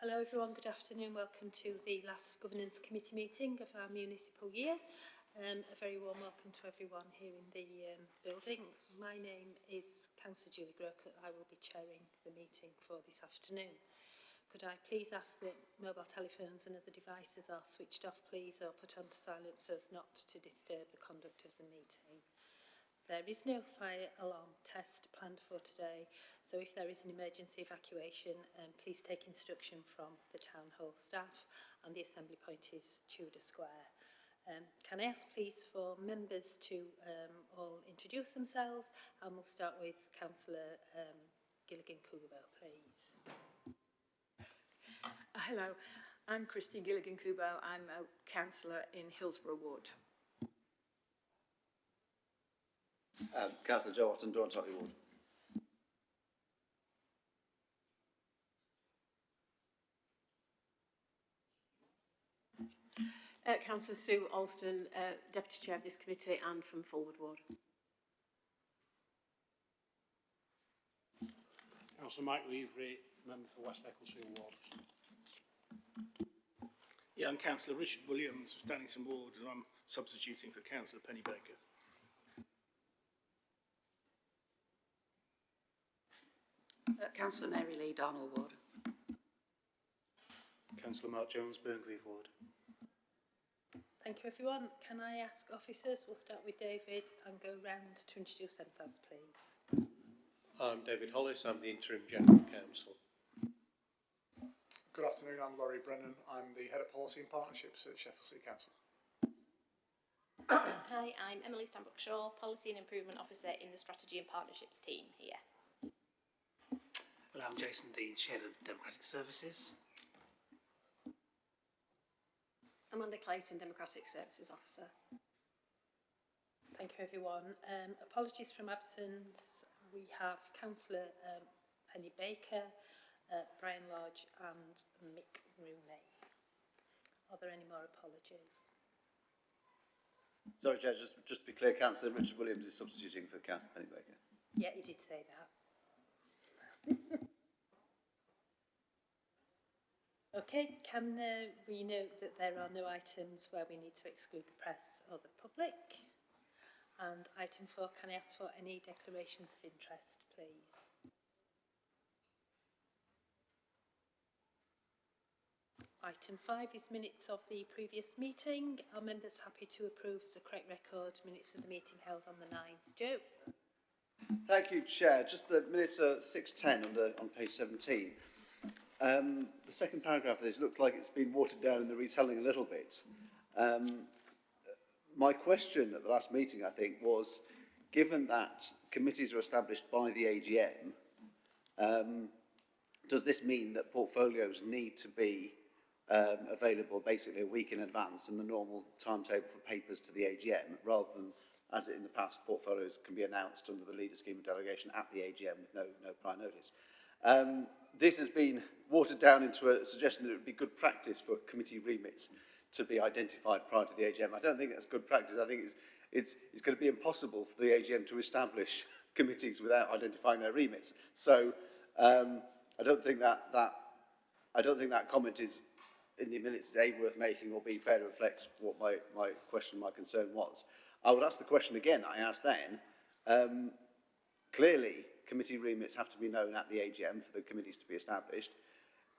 Hello everyone, good afternoon. Welcome to the last Governance Committee meeting of our municipal year. A very warm welcome to everyone here in the building. My name is Councillor Grocutt. I will be chairing the meeting for this afternoon. Could I please ask that mobile telephones and other devices are switched off, please, or put onto silent so as not to disturb the conduct of the meeting. There is no fire alarm test planned for today, so if there is an emergency evacuation, please take instruction from the Town Hall staff, and the assembly point is Tudor Square. Can I ask please for members to all introduce themselves, and we'll start with Councillor Gilligan Kubo, please. Hello, I'm Christine Gilligan Kubo. I'm a councillor in Hillsborough Ward. Councillor Joe Watson, Dorn-Totley Ward. Councillor Sue Alston, Deputy Chair of this committee and from Fulwood Ward. Councillor Mike Leavery, member for West Ecclesfield Ward. Yeah, I'm Councillor Richard Williams of Stannington Ward, and I'm substituting for Councillor Penny Baker. Councillor Mary Lee, Darnell Ward. Councillor Mark Jones, Burngreave Ward. Thank you everyone. Can I ask officers, we'll start with David and go round to introduce themselves, please. I'm David Hollis, I'm the Interim General Counsel. Good afternoon, I'm Laurie Brennan. I'm the Head of Policy and Partnerships at Sheffield City Council. Hi, I'm Emily Stanbrook-Shaw, Policy and Improvement Officer in the Strategy and Partnerships team here. Well, I'm Jason Dean, Head of Democratic Services. Amanda Clayton, Democratic Services Officer. Thank you everyone. Apologies from absence. We have Councillor Penny Baker, Brian Lodge and Mick Rooney. Are there any more apologies? Sorry, Chair, just to be clear, Councillor Richard Williams is substituting for Councillor Penny Baker. Yeah, he did say that. Okay, can we note that there are no items where we need to exclude the press or the public? And item 4, can I ask for any declarations of interest, please? Item 5 is minutes of the previous meeting. Are members happy to approve as a correct record minutes of the meeting held on the 9th? Joe? Thank you, Chair. Just the minutes are 610 on page 17. The second paragraph of this looks like it's been watered down in the retelling a little bit. My question at the last meeting, I think, was, given that committees are established by the AGM, does this mean that portfolios need to be available basically a week in advance in the normal timetable for papers to the AGM, rather than, as in the past, portfolios can be announced under the leader scheme of delegation at the AGM with no prior notice? This has been watered down into a suggestion that it would be good practice for committee remits to be identified prior to the AGM. I don't think that's good practice. I think it's going to be impossible for the AGM to establish committees without identifying their remits. So I don't think that comment is in the minutes today worth making, or B, fair to reflect what my question, my concern was. I would ask the question again that I asked then. Clearly, committee remits have to be known at the AGM for the committees to be established.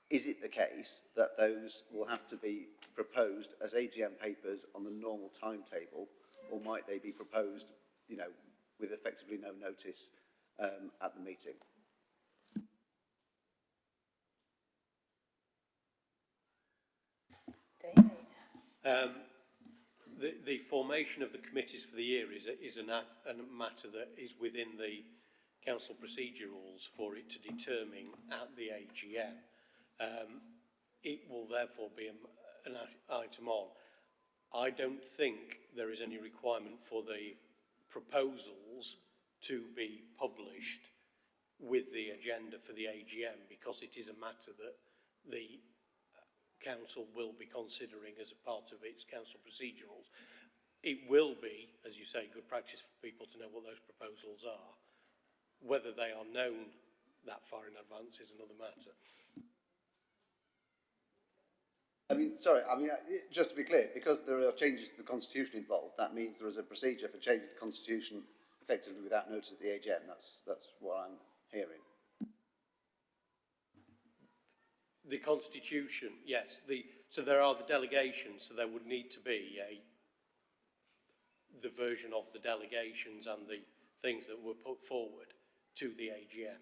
Is it the case that those will have to be proposed as AGM papers on the normal timetable, or might they be proposed, with effectively no notice at the meeting? David? The formation of the committees for the year is a matter that is within the council procedure rules for it to determine at the AGM. It will therefore be an item on. I don't think there is any requirement for the proposals to be published with the agenda for the AGM, because it is a matter that the council will be considering as a part of its council procedure rules. It will be, as you say, good practice for people to know what those proposals are. Whether they are known that far in advance is another matter. I mean, sorry, I mean, just to be clear, because there are changes to the Constitution involved, that means there is a procedure for changing the Constitution effectively without notice at the AGM. That's what I'm hearing. The Constitution, yes. So there are the delegations, so there would need to be the version of the delegations and the things that were put forward to the AGM.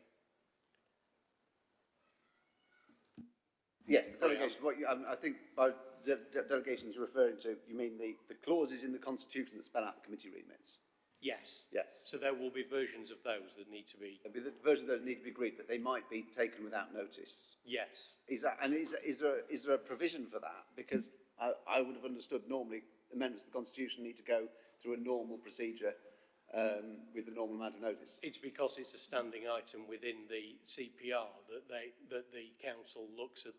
Yes, the delegations. What I think by delegations you're referring to, you mean the clauses in the Constitution that spell out the committee remits? Yes. Yes. So there will be versions of those that need to be... The versions of those need to be agreed, but they might be taken without notice. Yes. Is there a provision for that? Because I would have understood normally amendments to the Constitution need to go through a normal procedure with the normal amount of notice. It's because it's a standing item within the CPR that the council looks at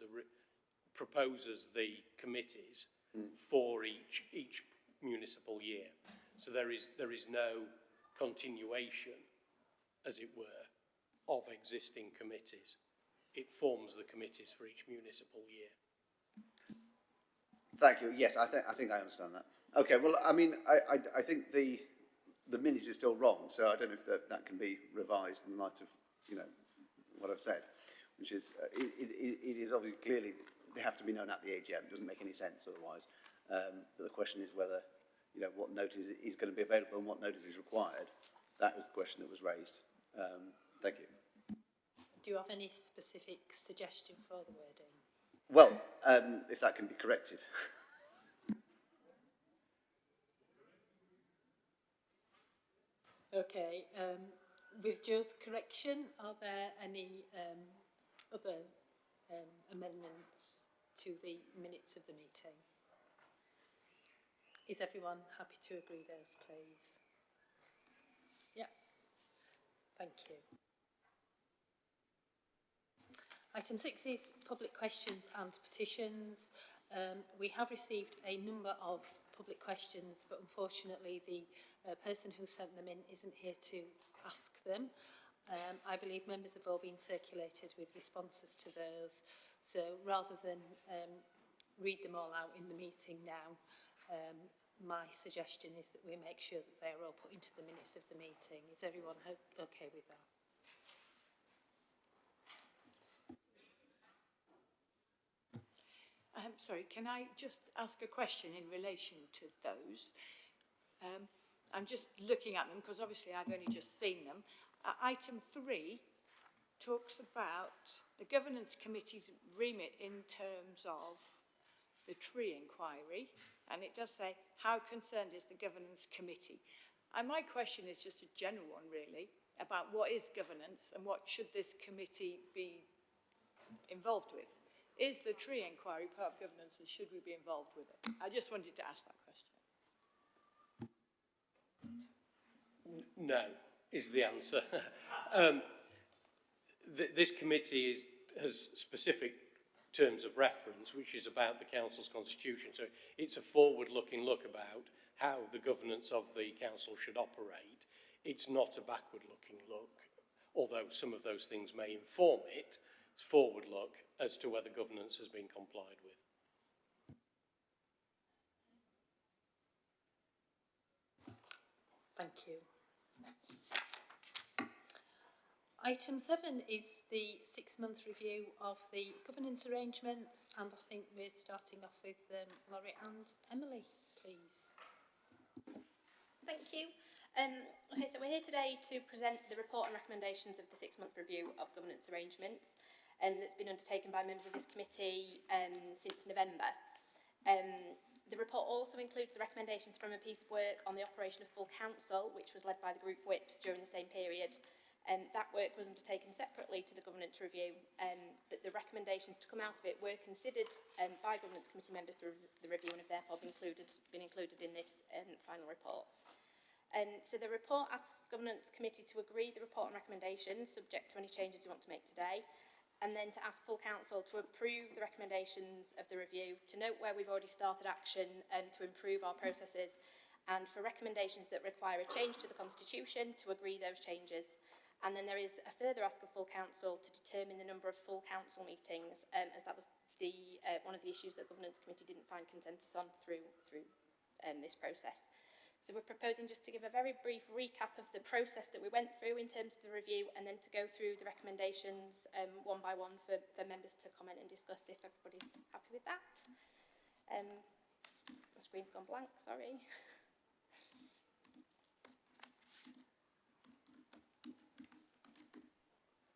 proposes the committees for each municipal year. So there is no continuation, as it were, of existing committees. It forms the committees for each municipal year. Thank you. Yes, I think I understand that. Okay. Well, I mean, I think the minutes is still wrong, so I don't know if that can be revised in light of what I've said, which is it is obviously clearly they have to be known at the AGM. It doesn't make any sense otherwise. But the question is whether what notice is going to be available and what notice is required. That was the question that was raised. Thank you. Do you have any specific suggestion for the wording? Well, if that can be corrected. Okay. With Joe's correction, are there any other amendments to the minutes of the meeting? Is everyone happy to agree those, please? Yeah. Thank you. Item 6 is public questions and petitions. We have received a number of public questions, but unfortunately the person who sent them in isn't here to ask them. I believe members have all been circulated with responses to those. So rather than read them all out in the meeting now, my suggestion is that we make sure that they are all put into the minutes of the meeting. Is everyone okay with that? Sorry, can I just ask a question in relation to those? I'm just looking at them because obviously I've only just seen them. Item 3 talks about the Governance Committee's remit in terms of the tree inquiry, and it does say, how concerned is the Governance Committee? And my question is just a general one, really, about what is governance and what should this committee be involved with? Is the tree inquiry part of governance and should we be involved with it? I just wanted to ask that question. No, is the answer. This committee has specific terms of reference, which is about the council's constitution. So it's a forward-looking look about how the governance of the council should operate. It's not a backward-looking look, although some of those things may inform it. It's forward look as to whether governance has been complied with. Thank you. Item 7 is the 6-month review of the governance arrangements, and I think we're starting off with Laurie and Emily, please. Thank you. Okay, so we're here today to present the report and recommendations of the 6-month review of governance arrangements that's been undertaken by members of this committee since November. The report also includes the recommendations from a piece of work on the operation of full council, which was led by the group whips during the same period. That work was undertaken separately to the governance review, but the recommendations to come out of it were considered by governance committee members through the review and have therefore been included in this final report. So the report asks governance committee to agree the report and recommendations subject to any changes you want to make today, and then to ask full council to approve the recommendations of the review, to note where we've already started action to improve our processes, and for recommendations that require a change to the constitution to agree those changes. And then there is a further ask of full council to determine the number of full council meetings, as that was the one of the issues that Governance Committee didn't find consensus on through this process. So we're proposing just to give a very brief recap of the process that we went through in terms of the review, and then to go through the recommendations one by one for members to comment and discuss if everybody's happy with that. My screen's gone blank, sorry.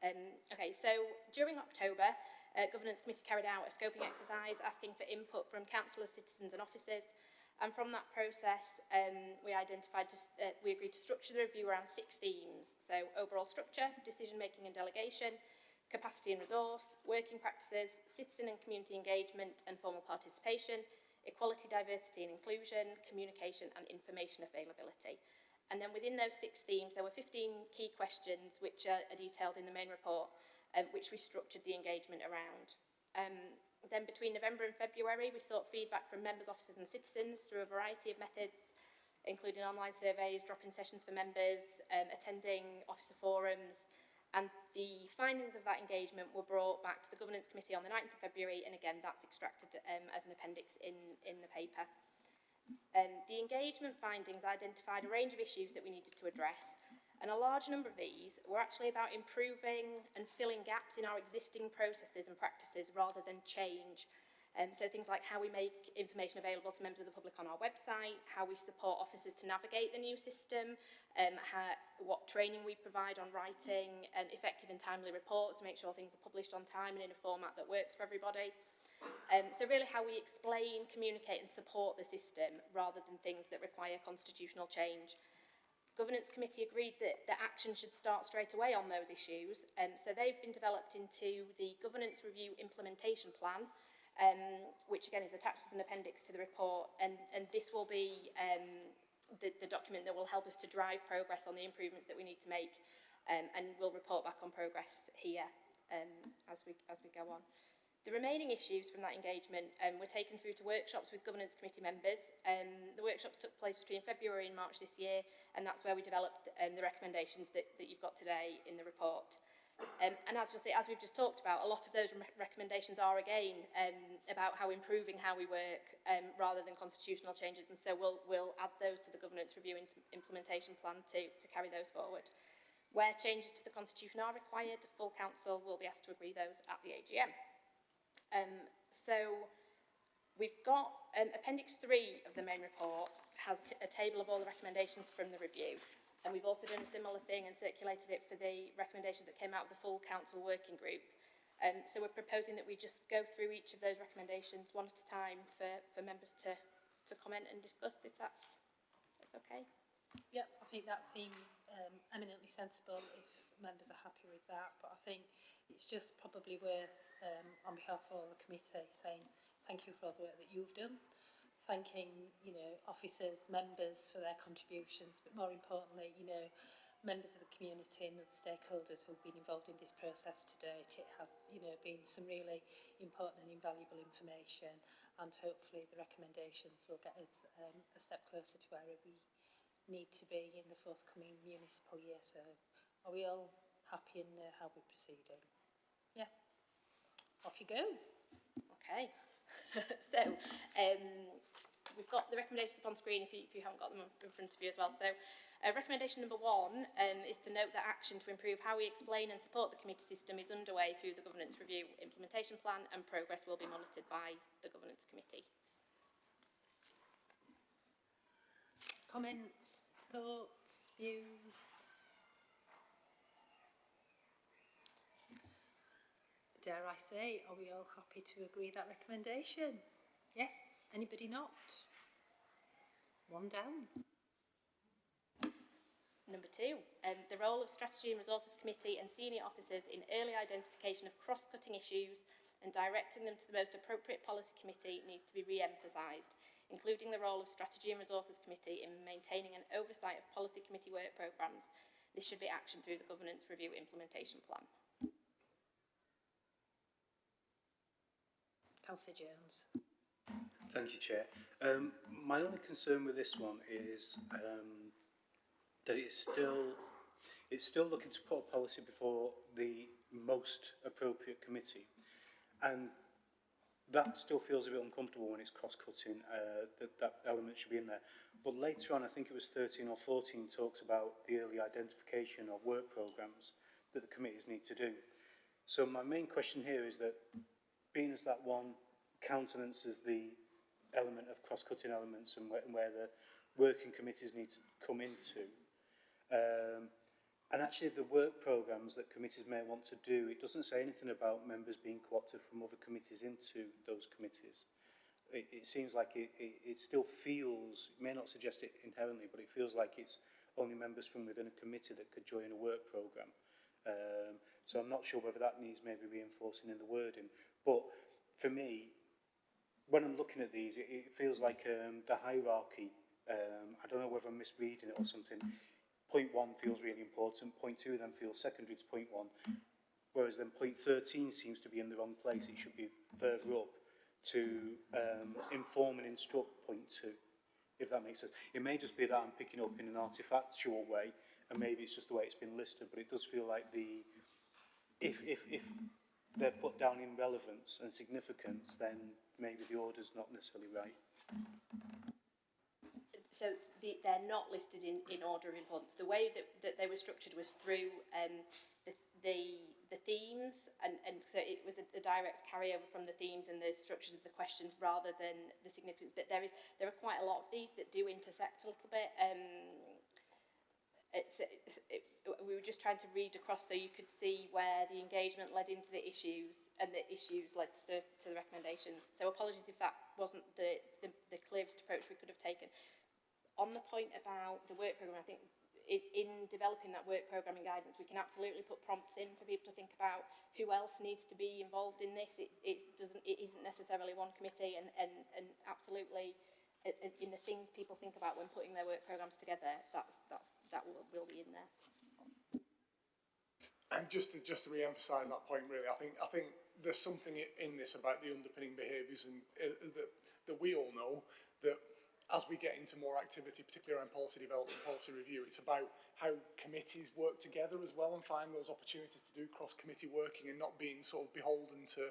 Okay, so during October, Governance Committee carried out a scoping exercise asking for input from councillors, citizens and officers, and from that process we agreed to structure the review around 6 themes. So overall structure, decision making and delegation, capacity and resource, working practices, citizen and community engagement and formal participation, equality, diversity and inclusion, communication and information availability. And then within those 6 themes, there were 15 key questions which are detailed in the main report, which we structured the engagement around. Then between November and February, we sought feedback from members, officers and citizens through a variety of methods, including online surveys, drop-in sessions for members, attending officer forums, and the findings of that engagement were brought back to the Governance Committee on the 9th of February, and again, that's extracted as an appendix in the paper. The engagement findings identified a range of issues that we needed to address, and a large number of these were actually about improving and filling gaps in our existing processes and practices rather than change. So things like how we make information available to members of the public on our website, how we support officers to navigate the new system, what training we provide on writing effective and timely reports to make sure things are published on time and in a format that works for everybody. So really how we explain, communicate and support the system rather than things that require constitutional change. Governance Committee agreed that the action should start straight away on those issues, so they've been developed into the Governance Review Implementation Plan, which again is attached as an appendix to the report, and this will be the document that will help us to drive progress on the improvements that we need to make, and we'll report back on progress here as we go on. The remaining issues from that engagement were taken through to workshops with Governance Committee members. The workshops took place between February and March this year, and that's where we developed the recommendations that you've got today in the report. And as you'll see, as we've just talked about, a lot of those recommendations are again about how improving how we work rather than constitutional changes, and so we'll add those to the Governance Review Implementation Plan to carry those forward. Where changes to the Constitution are required, full Council will be asked to agree those at the AGM. So we've got Appendix 3 of the main report has a table of all the recommendations from the review, and we've also done a similar thing and circulated it for the recommendation that came out of the full Council working group. So we're proposing that we just go through each of those recommendations one at a time for members to comment and discuss, if that's okay. Yeah, I think that seems eminently sensible if members are happy with that, but I think it's just probably worth, on behalf of all the committee, saying thank you for all the work that you've done, thanking, officers, members for their contributions, but more importantly, members of the community and other stakeholders who've been involved in this process to date. It has, been some really important and invaluable information, and hopefully the recommendations will get us a step closer to where we need to be in the forthcoming municipal year. So are we all happy in how we're proceeding? Yeah. Off you go. Okay. So we've got the recommendations up on screen if you haven't got them in front of you as well. So recommendation number 1 is to note that action to improve how we explain and support the committee system is underway through the Governance Review Implementation Plan, and progress will be monitored by the Governance Committee. Comments, thoughts, views? Dare I say, are we all happy to agree that recommendation? Yes? Anybody not? One down. Number 2, the role of Strategy and Resources Committee and senior officers in early identification of cross-cutting issues and directing them to the most appropriate policy committee needs to be re-emphasised, including the role of Strategy and Resources Committee in maintaining an oversight of policy committee work programmes. This should be action through the Governance Review Implementation Plan. Councillor Jones. Thank you, Chair. My only concern with this one is that it's still looking to put a policy before the most appropriate committee, and that still feels a bit uncomfortable when it's cross-cutting, that element should be in there. But later on, I think it was 13 or 14, talks about the early identification of work programmes that the committees need to do. So my main question here is that, being as that one countenances the element of cross-cutting elements and where the working committees need to come into, and actually the work programmes that committees may want to do, it doesn't say anything about members being co-opted from other committees into those committees. It seems like it still feels, it may not suggest it inherently, but it feels like it's only members from within a committee that could join a work programme. So I'm not sure whether that needs maybe reinforcing in the wording. But for me, when I'm looking at these, it feels like the hierarchy, I don't know whether I'm misreading it or something. Point 1 feels really important, point 2 then feels secondary to point 1, whereas then point 13 seems to be in the wrong place. It should be further up to inform and instruct point 2, if that makes sense. It may just be that I'm picking up in an artifactual way, and maybe it's just the way it's been listed, but it does feel like if they're put down in relevance and significance, then maybe the order's not necessarily right. So they're not listed in order of importance. The way that they were structured was through the themes, and so it was a direct carryover from the themes and the structures of the questions rather than the significance. But there are quite a lot of these that do intersect a little bit. We were just trying to read across so you could see where the engagement led into the issues and the issues led to the recommendations. So apologies if that wasn't the clearest approach we could have taken. On the point about the work programme, I think in developing that work programming guidance, we can absolutely put prompts in for people to think about who else needs to be involved in this. It isn't necessarily one committee, and absolutely in the things people think about when putting their work programmes together, that will be in there. And just to re-emphasise that point, really, I think there's something in this about the underpinning behaviours, and that we all know that as we get into more activity, particularly around policy development, policy review, it's about how committees work together as well and find those opportunities to do cross-committee working and not being sort of beholden to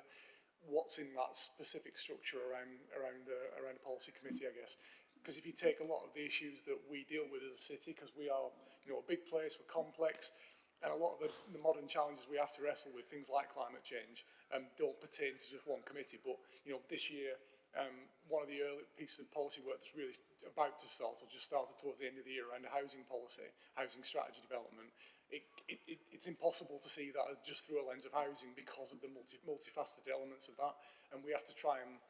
what's in that specific structure around a policy committee, I guess. Because if you take a lot of the issues that we deal with as a city, because we are, a big place, we're complex, and a lot of the modern challenges we have to wrestle with, things like climate change, don't pertain to just one committee. But, this year, one of the early pieces of policy work that's really about to start, or just started towards the end of the year, around housing policy, housing strategy development, it's impossible to see that as just through a lens of housing because of the multifaceted elements of that, and we have to try and,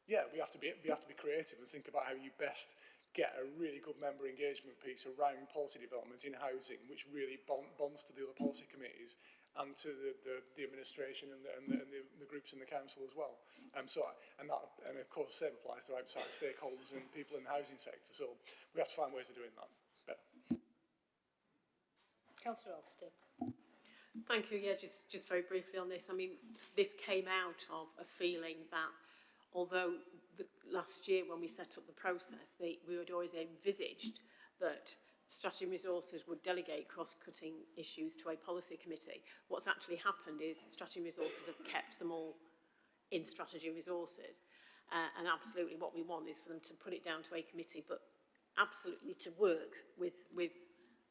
we have to be creative and think about how you best get a really good member engagement piece around policy development in housing, which really bonds to the other policy committees and to the administration and the groups in the council as well. And of course, the same applies to outside stakeholders and people in the housing sector. So we have to find ways of doing that better. Councillor Alston. Thank you. Yeah, just very briefly on this. I mean, this came out of a feeling that although last year when we set up the process, we had always envisaged that Strategy and Resources would delegate cross-cutting issues to a policy committee. What's actually happened is Strategy and Resources have kept them all in Strategy and Resources. And absolutely what we want is for them to put it down to a committee, but absolutely to work with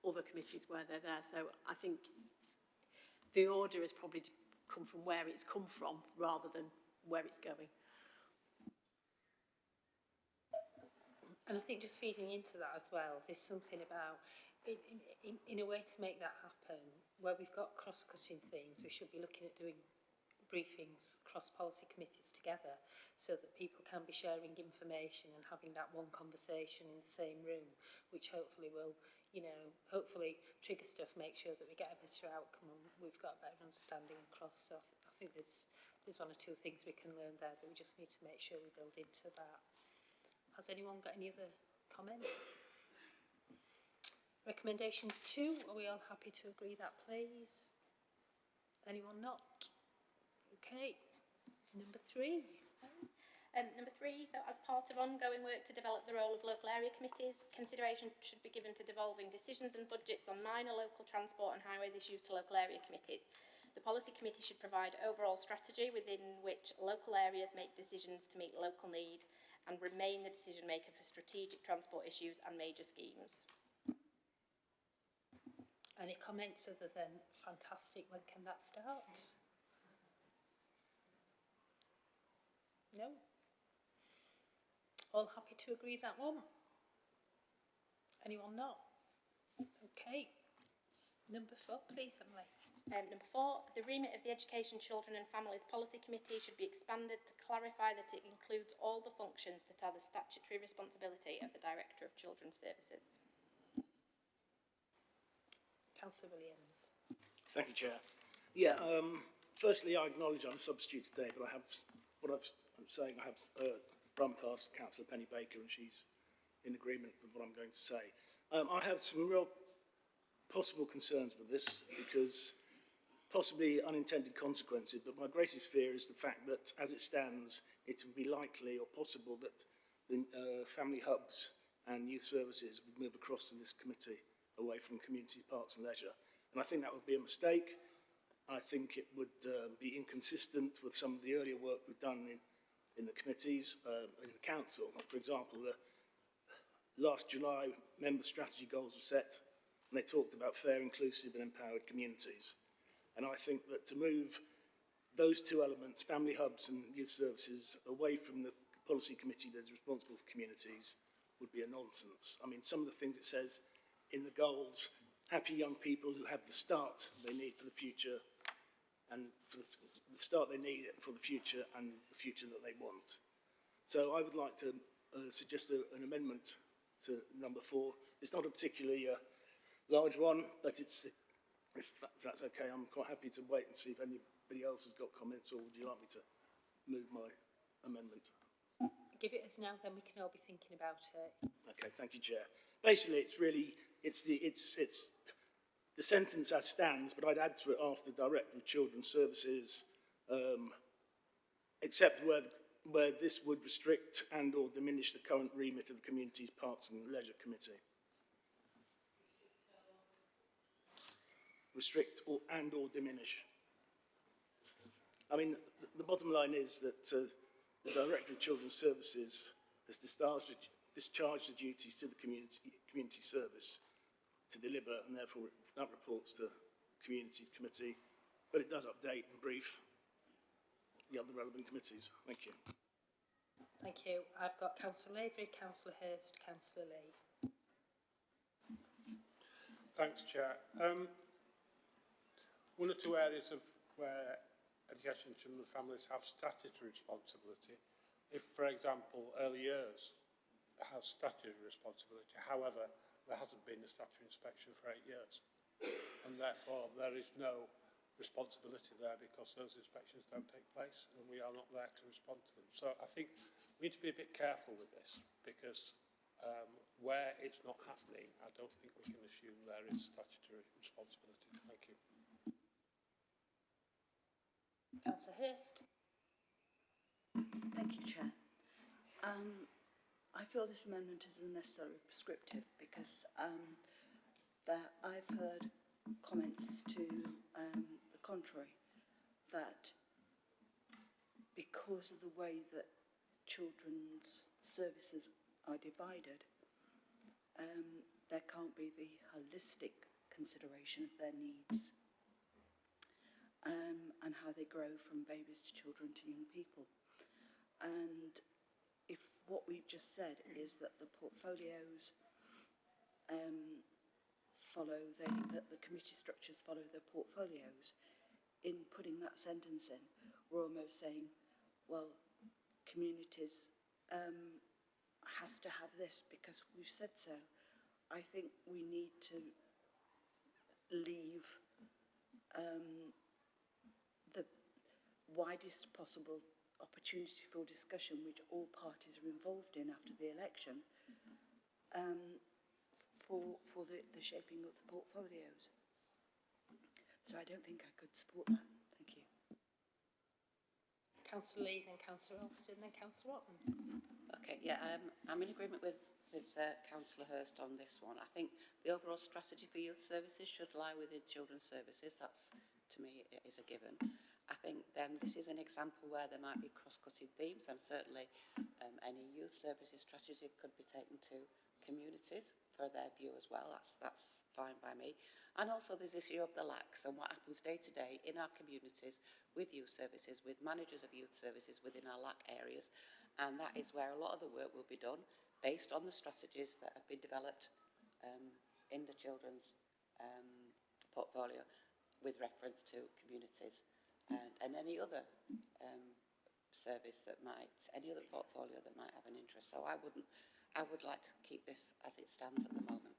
other committees where they're there. So I think the order has probably come from where it's come from rather than where it's going. And I think just feeding into that as well, there's something about, in a way to make that happen, where we've got cross-cutting themes, we should be looking at doing briefings cross-policy committees together so that people can be sharing information and having that one conversation in the same room, which hopefully will, hopefully trigger stuff, make sure that we get a better outcome and we've got a better understanding across. So I think there's one or two things we can learn there that we just need to make sure we build into that. Has anyone got any other comments? Recommendation 2, are we all happy to agree that, please? Anyone not? Okay. Number 3. Number 3, so as part of ongoing work to develop the role of local area committees, consideration should be given to devolving decisions and budgets on minor local transport and highways issues to local area committees. The policy committee should provide overall strategy within which local areas make decisions to meet local need and remain the decision maker for strategic transport issues and major schemes. Any comments other than fantastic? When can that start? No? All happy to agree that one? Anyone not? Okay. Number 4, please, Emily. Number 4, the remit of the Education, Children and Families Policy Committee should be expanded to clarify that it includes all the functions that are the statutory responsibility of the Director of Children's Services. Councillor Williams. Thank you, Chair. Yeah, firstly, I acknowledge I'm a substitute today, but I have, I'm saying I have run past Councillor Penny Baker and she's in agreement with what I'm going to say. I have some real possible concerns with this because possibly unintended consequences, but my greatest fear is the fact that as it stands, it would be likely or possible that the family hubs and youth services would move across to this committee away from community parks and leisure. And I think that would be a mistake. I think it would be inconsistent with some of the earlier work we've done in the committees, in the council. For example, the last July, member strategy goals were set and they talked about fair, inclusive and empowered communities. And I think that to move those two elements, family hubs and youth services, away from the policy committee that is responsible for communities would be a nonsense. I mean, some of the things it says in the goals, happy young people who have the start they need for the future and for the start they need for the future and the future that they want. So I would like to suggest an amendment to number 4. It's not a particularly large one, but it's, if that's okay, I'm quite happy to wait and see if anybody else has got comments, or would you like me to move my amendment? Give it us now, then we can all be thinking about it. Okay, thank you, Chair. Basically, it's really, it's the sentence as stands, but I'd add to it after Director of Children's Services, except where this would restrict and or diminish the current remit of the Communities, Parks and Leisure Committee. Restrict or diminish. I mean, the bottom line is that the Director of Children's Services has discharged the duties to the community service to deliver, and therefore that reports to the Communities Committee, but it does update and brief the other relevant committees. Thank you. Thank you. I've got Councillor Lavery, Councillor Hurst, Councillor Lee. Thanks, Chair. One or two areas of where education, children and families have statutory responsibility. If, for example, early years has statutory responsibility, however, there hasn't been a statutory inspection for 8 years. And therefore, there is no responsibility there because those inspections don't take place and we are not there to respond to them. So I think we need to be a bit careful with this because where it's not happening, I don't think we can assume there is statutory responsibility. Thank you. Councillor Hurst. Thank you, Chair. I feel this amendment is unnecessarily prescriptive because I've heard comments to the contrary, that because of the way that children's services are divided, there can't be the holistic consideration of their needs and how they grow from babies to children to young people. And if what we've just said is that the portfolios that the committee structures follow their portfolios, in putting that sentence in, we're almost saying, well, communities has to have this because we've said so. I think we need to leave the widest possible opportunity for discussion, which all parties are involved in after the election, for the shaping of the portfolios. So I don't think I could support that. Thank you. Councillor Lee, then Councillor Alston, then Councillor Otten. Okay, yeah, I'm in agreement with Councillor Hurst on this one. I think the overall strategy for youth services should lie within children's services. That's to me is a given. I think then this is an example where there might be cross-cutting themes, and certainly any youth services strategy could be taken to communities for their view as well. That's fine by me. And also this issue of the LACs and what happens day to day in our communities with youth services, with managers of youth services within our LAC areas. And that is where a lot of the work will be done based on the strategies that have been developed in the children's portfolio with reference to communities and any other service that might, any other portfolio that might have an interest. So I would like to keep this as it stands at the moment.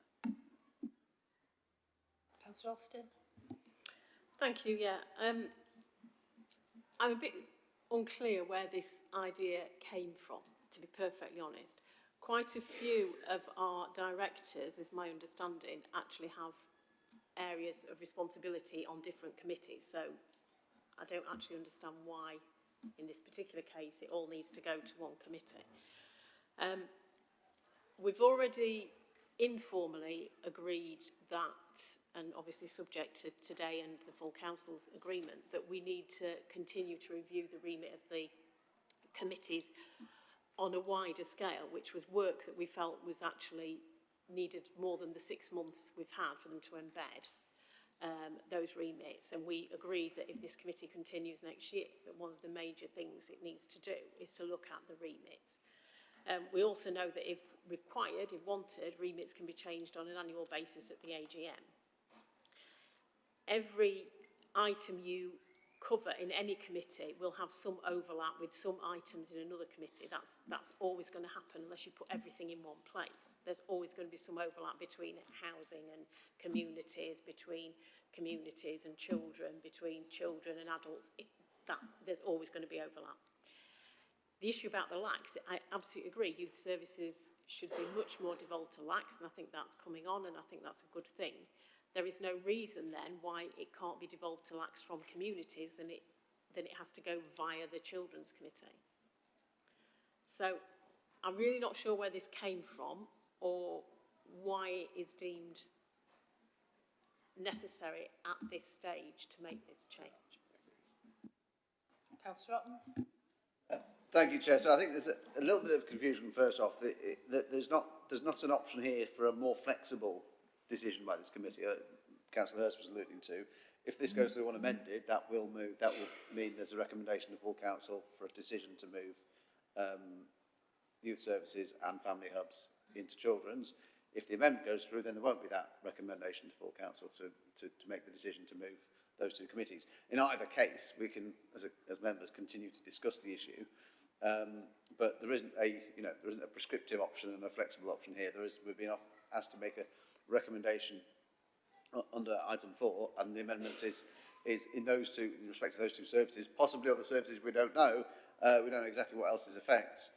Councillor Alston. Thank you, yeah. I'm a bit unclear where this idea came from, to be perfectly honest. Quite a few of our directors, is my understanding, actually have areas of responsibility on different committees, so I don't actually understand why, in this particular case, it all needs to go to one committee. We've already informally agreed that, and obviously subject to today and the full council's agreement, that we need to continue to review the remit of the committees on a wider scale, which was work that we felt was actually needed more than the 6 months we've had for them to embed those remits. And we agreed that if this committee continues next year, that one of the major things it needs to do is to look at the remits. We also know that if required, if wanted, remits can be changed on an annual basis at the AGM. Every item you cover in any committee will have some overlap with some items in another committee. That's always going to happen unless you put everything in one place. There's always going to be some overlap between housing and communities, between communities and children, between children and adults. There's always going to be overlap. The issue about the LACs, I absolutely agree. Youth services should be much more devolved to LACs, and I think that's coming on, and I think that's a good thing. There is no reason then why it can't be devolved to LACs from communities, then it has to go via the Children's Committee. So I'm really not sure where this came from or why it is deemed necessary at this stage to make this change. Councillor Otten. Thank you, Chair. So I think there's a little bit of confusion first off. That there's not an option here for a more flexible decision by this committee. Councillor Hurst was alluding to. If this goes through unamended, that will mean there's a recommendation to full council for a decision to move youth services and family hubs into children's. If the amendment goes through, then there won't be that recommendation to full council to make the decision to move those two committees. In either case, we can, as members, continue to discuss the issue. But there isn't a prescriptive option and a flexible option here. We've been asked to make a recommendation under item 4, and the amendment is in respect to those two services, possibly other services we don't know. We don't know exactly what else this affects.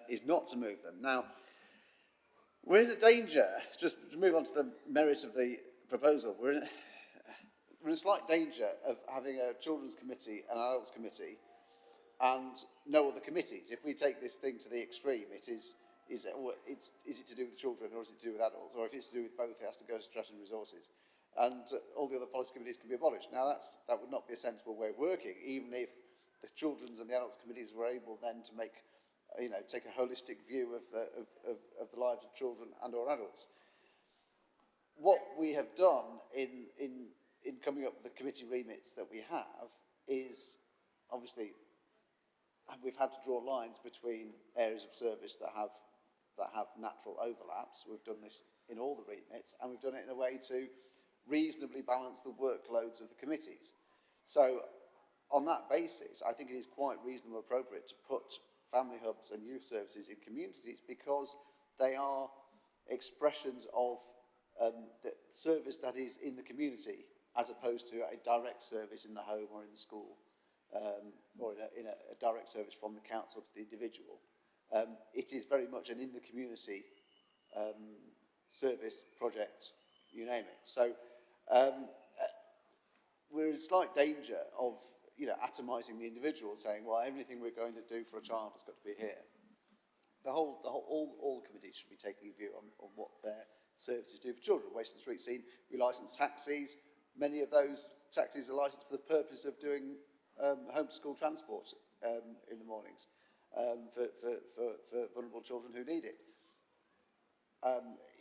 Is not to move them. Now, we're in a danger. Just to move on to the merits of the proposal, we're in a slight danger of having a children's committee and an adults committee and no other committees. If we take this thing to the extreme, is it to do with children or is it to do with adults? Or if it's to do with both, it has to go to strategy and resources. And all the other policy committees can be abolished. Now, that would not be a sensible way of working, even if the children's and the adults committees were able then to make, take a holistic view of the lives of children and or adults. What we have done in coming up with the committee remits that we have is, obviously, we've had to draw lines between areas of service that have natural overlaps. We've done this in all the remits, and we've done it in a way to reasonably balance the workloads of the committees. So, on that basis, I think it is quite reasonable and appropriate to put family hubs and youth services in communities because they are expressions of the service that is in the community as opposed to a direct service in the home or in the school or in a direct service from the council to the individual. It is very much an in-the-community service, project, you name it. So we're in slight danger of atomising the individual, saying, well, everything we're going to do for a child has got to be here. All the committees should be taking a view on what their services do for children. Waste and street scene, we licence taxis, many of those taxis are licensed for the purpose of doing home-to-school transport in the mornings for vulnerable children who need it.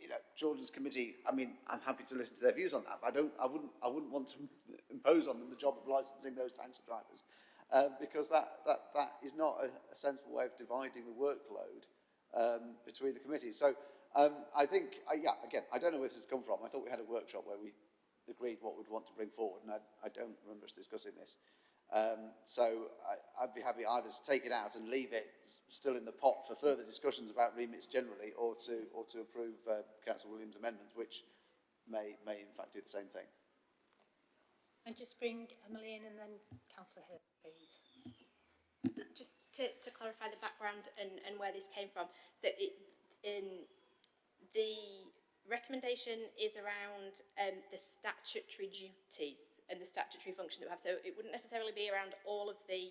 You know, Children's Committee, I mean, I'm happy to listen to their views on that, but I wouldn't want to impose on them the job of licensing those taxi drivers, because that is not a sensible way of dividing the workload between the committees. So I think, yeah, again, I don't know where this has come from. I thought we had a workshop where we agreed what we'd want to bring forward, and I don't remember us discussing this. So I'd be happy either to take it out and leave it still in the pot for further discussions about remits generally, or to approve Councillor Williams' amendment, which may in fact do the same thing. And just bring Emily in, and then Councillor Hurst, please. Just to clarify the background and where this came from. So the recommendation is around the statutory duties and the statutory function that we have. So it wouldn't necessarily be around all of the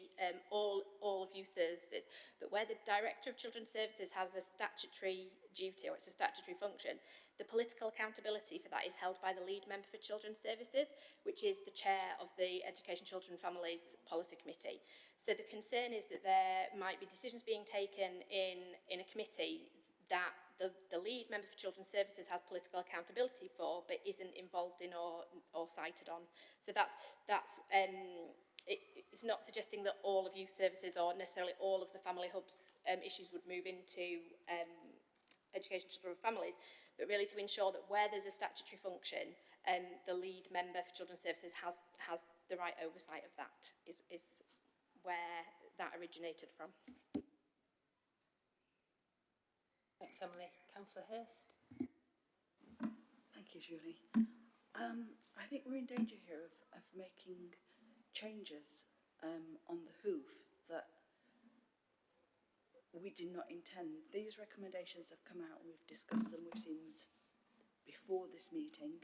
all of youth services, but where the Director of Children's Services has a statutory duty, or it's a statutory function, the political accountability for that is held by the lead member for Children's Services, which is the chair of the Education, Children and Families Policy Committee. So the concern is that there might be decisions being taken in a committee that the lead member for Children's Services has political accountability for, but isn't involved in or cited on. So it's not suggesting that all of youth services or necessarily all of the family hubs issues would move into education, children and families, but really to ensure that where there's a statutory function, the lead member for Children's Services has the right oversight of that, is where that originated from. Thanks, Emily. Councillor Hurst. Thank you, Julie. I think we're in danger here of making changes on the hoof that we did not intend. These recommendations have come out and we've discussed them. We've seen them before this meeting.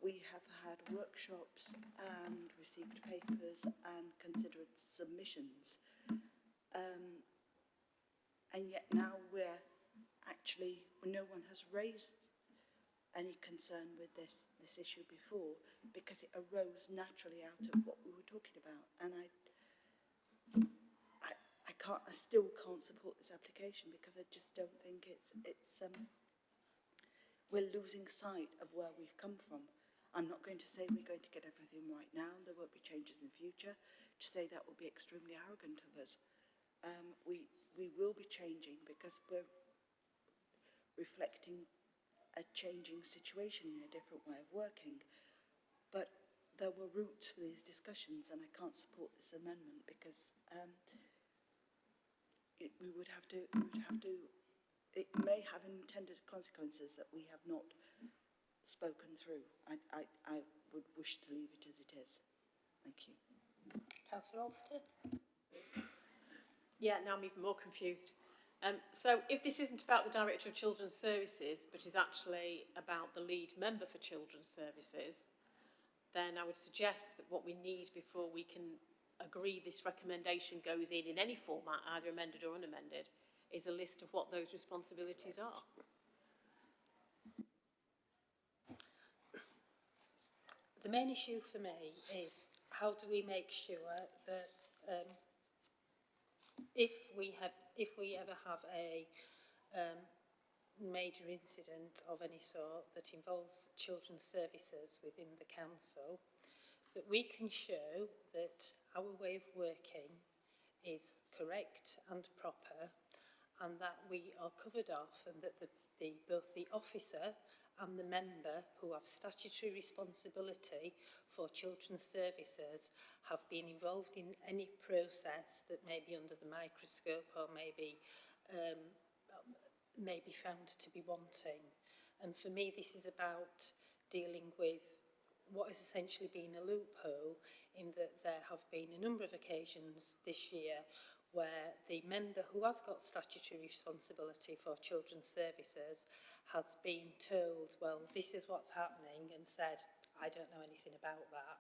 We have had workshops and received papers and considered submissions. And yet now no one has raised any concern with this issue before, because it arose naturally out of what we were talking about. And I still can't support this application because I just don't think we're losing sight of where we've come from. I'm not going to say we're going to get everything right now, and there won't be changes in future. To say that would be extremely arrogant of us. We will be changing because we're reflecting a changing situation in a different way of working. But there were roots for these discussions, and I can't support this amendment because it may have intended consequences that we have not spoken through. I would wish to leave it as it is. Thank you. Councillor Alston. Yeah, now I'm even more confused. So if this isn't about the Director of Children's Services, but is actually about the lead member for Children's Services, then I would suggest that what we need before we can agree this recommendation goes in any format, either amended or unamended, is a list of what those responsibilities are. The main issue for me is how do we make sure that if we ever have a major incident of any sort that involves children's services within the council, that we can show that our way of working is correct and proper, and that we are covered off, and that both the officer and the member who have statutory responsibility for children's services have been involved in any process that may be under the microscope or may be found to be wanting. And for me, this is about dealing with what has essentially been a loophole, in that there have been a number of occasions this year where the member who has got statutory responsibility for children's services has been told, well, this is what's happening, and said, I don't know anything about that.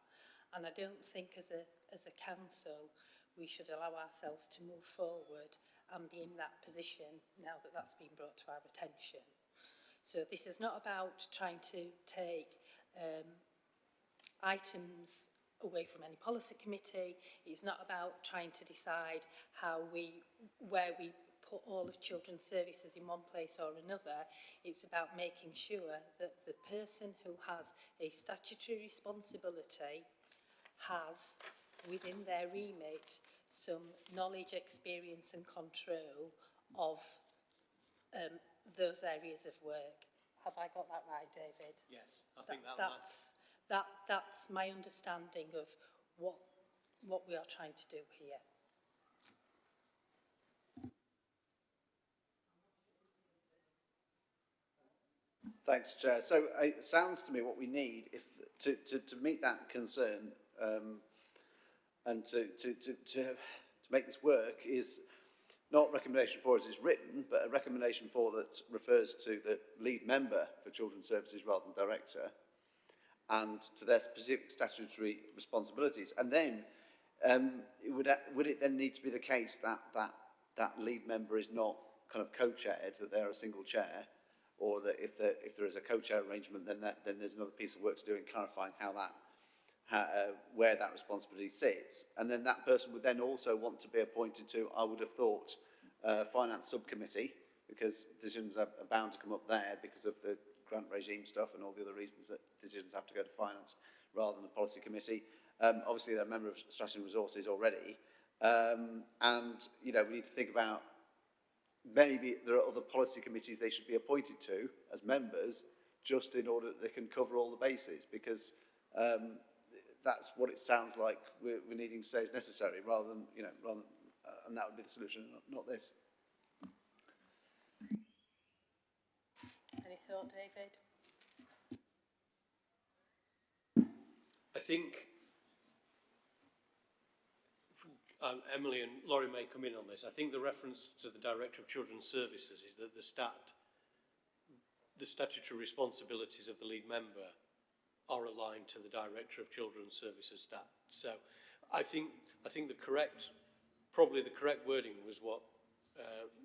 And I don't think as a council we should allow ourselves to move forward and be in that position now that that's been brought to our attention. So this is not about trying to take items away from any policy committee. It's not about trying to decide where we put all of children's services in one place or another. It's about making sure that the person who has a statutory responsibility has within their remit some knowledge, experience and control of those areas of work. Have I got that right, David? Yes, I think That's my understanding of what we are trying to do here. Thanks, Chair. So it sounds to me what we need to meet that concern and to make this work is not recommendation 4 as is written, but a recommendation 4 that refers to the lead member for Children's Services rather than director, and to their specific statutory responsibilities. And then would it then need to be the case that that lead member is not kind of co-chaired, that they're a single chair, or that if there is a co-chair arrangement, then there's another piece of work to do in clarifying where that responsibility sits. And then that person would then also want to be appointed to, I would have thought, finance subcommittee, because decisions are bound to come up there because of the grant regime stuff and all the other reasons that decisions have to go to finance rather than the policy committee. Obviously, they're a member of Strategy and Resources already. And, you know, we need to think about maybe there are other policy committees they should be appointed to as members just in order that they can cover all the bases, because that's what it sounds like we're needing to say is necessary, rather than, and that would be the solution, not this. Any thought, David? I think Emily and Laurie may come in on this. I think the reference to the Director of Children's Services is that the statutory responsibilities of the lead member are aligned to the Director of Children's Services stat. So I think probably the correct wording was what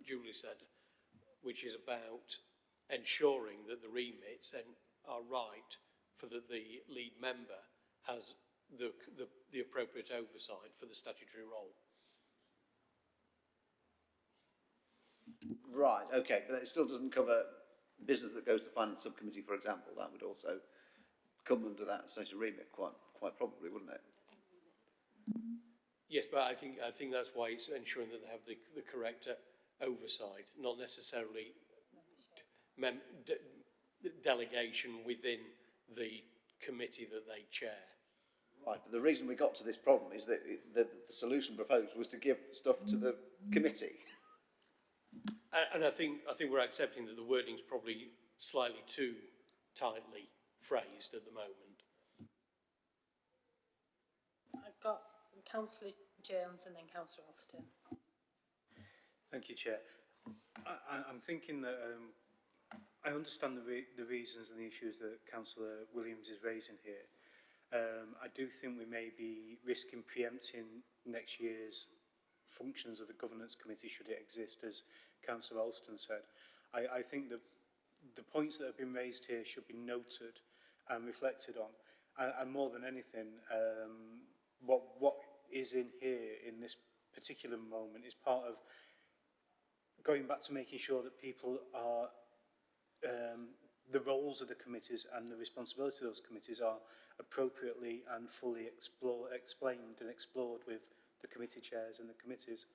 Julie said, which is about ensuring that the remits are right for that the lead member has the appropriate oversight for the statutory role. Right, okay, but it still doesn't cover business that goes to finance subcommittee, for example. That would also come under that statutory remit quite probably, wouldn't it? Yes, but I think that's why it's ensuring that they have the correct oversight, not necessarily delegation within the committee that they chair. Right, but the reason we got to this problem is that the solution proposed was to give stuff to the committee. And I think we're accepting that the wording's probably slightly too tightly phrased at the moment. I've got Councillor Jones and then Councillor Alston. Thank you, Chair. I'm thinking that I understand the reasons and the issues that Councillor Williams is raising here. I do think we may be risking preempting next year's functions of the governance committee should it exist, as Councillor Alston said. I think that the points that have been raised here should be noted and reflected on. And more than anything, what is in here in this particular moment is part of going back to making sure that people are the roles of the committees and the responsibility of those committees are appropriately and fully explained and explored with the committee chairs and the committees.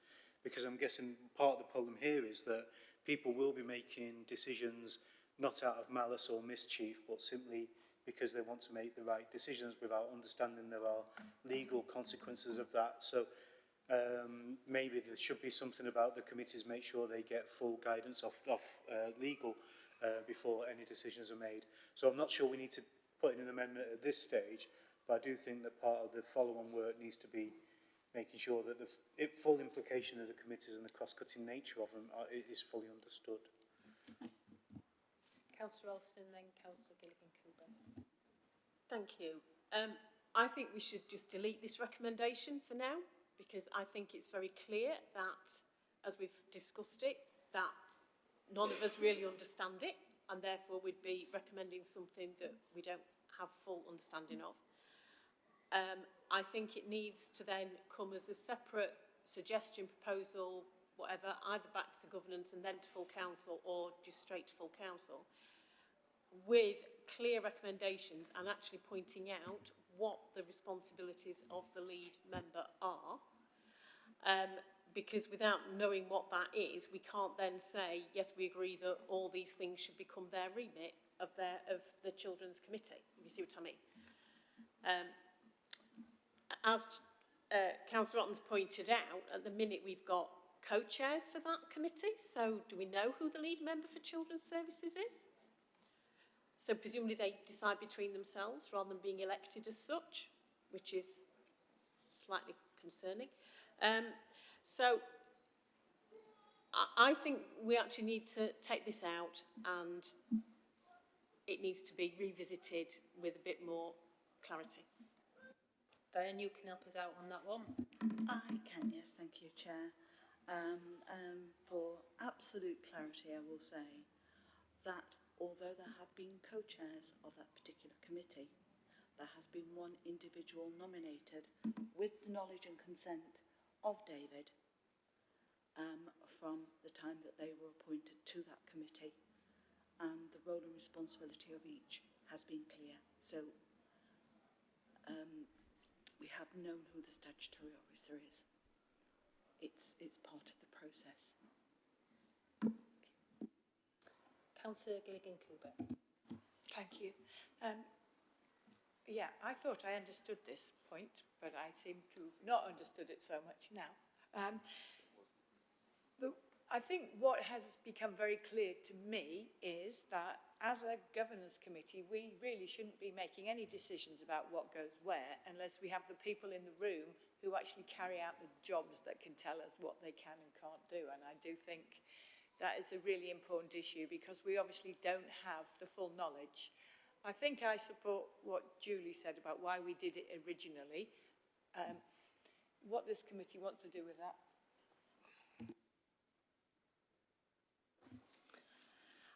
Because I'm guessing part of the problem here is that people will be making decisions not out of malice or mischief, but simply because they want to make the right decisions without understanding there are legal consequences of that. So maybe there should be something about the committees, make sure they get full guidance off legal before any decisions are made. So I'm not sure we need to put in an amendment at this stage, but I do think that part of the follow-on work needs to be making sure that the full implication of the committees and the cross-cutting nature of them is fully understood. Councillor Alston, then Councillor Gilligan Kubo. Thank you. I think we should just delete this recommendation for now, because I think it's very clear that, as we've discussed it, that none of us really understand it, and therefore we'd be recommending something that we don't have full understanding of. I think it needs to then come as a separate suggestion, proposal, whatever, either back to governance and then to full council or just straight to full council, with clear recommendations and actually pointing out what the responsibilities of the lead member are. Because without knowing what that is, we can't then say, yes, we agree that all these things should become their remit of the Children's Committee. You see what I mean? As Councillor Otten's pointed out, at the minute we've got co-chairs for that committee, so do we know who the lead member for Children's Services is? So presumably they decide between themselves rather than being elected as such, which is slightly concerning. So I think we actually need to take this out and it needs to be revisited with a bit more clarity. Dianne, you can help us out on that one. I can, yes, thank you, Chair. For absolute clarity, I will say that although there have been co-chairs of that particular committee, there has been one individual nominated with the knowledge and consent of David from the time that they were appointed to that committee, and the role and responsibility of each has been clear. So we have known who the statutory officer is. It's part of the process. Councillor Gilligan Kubo. Thank you. Yeah, I thought I understood this point, but I seem to have not understood it so much now. But I think what has become very clear to me is that as a governance committee, we really shouldn't be making any decisions about what goes where unless we have the people in the room who actually carry out the jobs that can tell us what they can and can't do. And I do think that is a really important issue because we obviously don't have the full knowledge. I think I support what Julie said about why we did it originally. What this committee wants to do with that.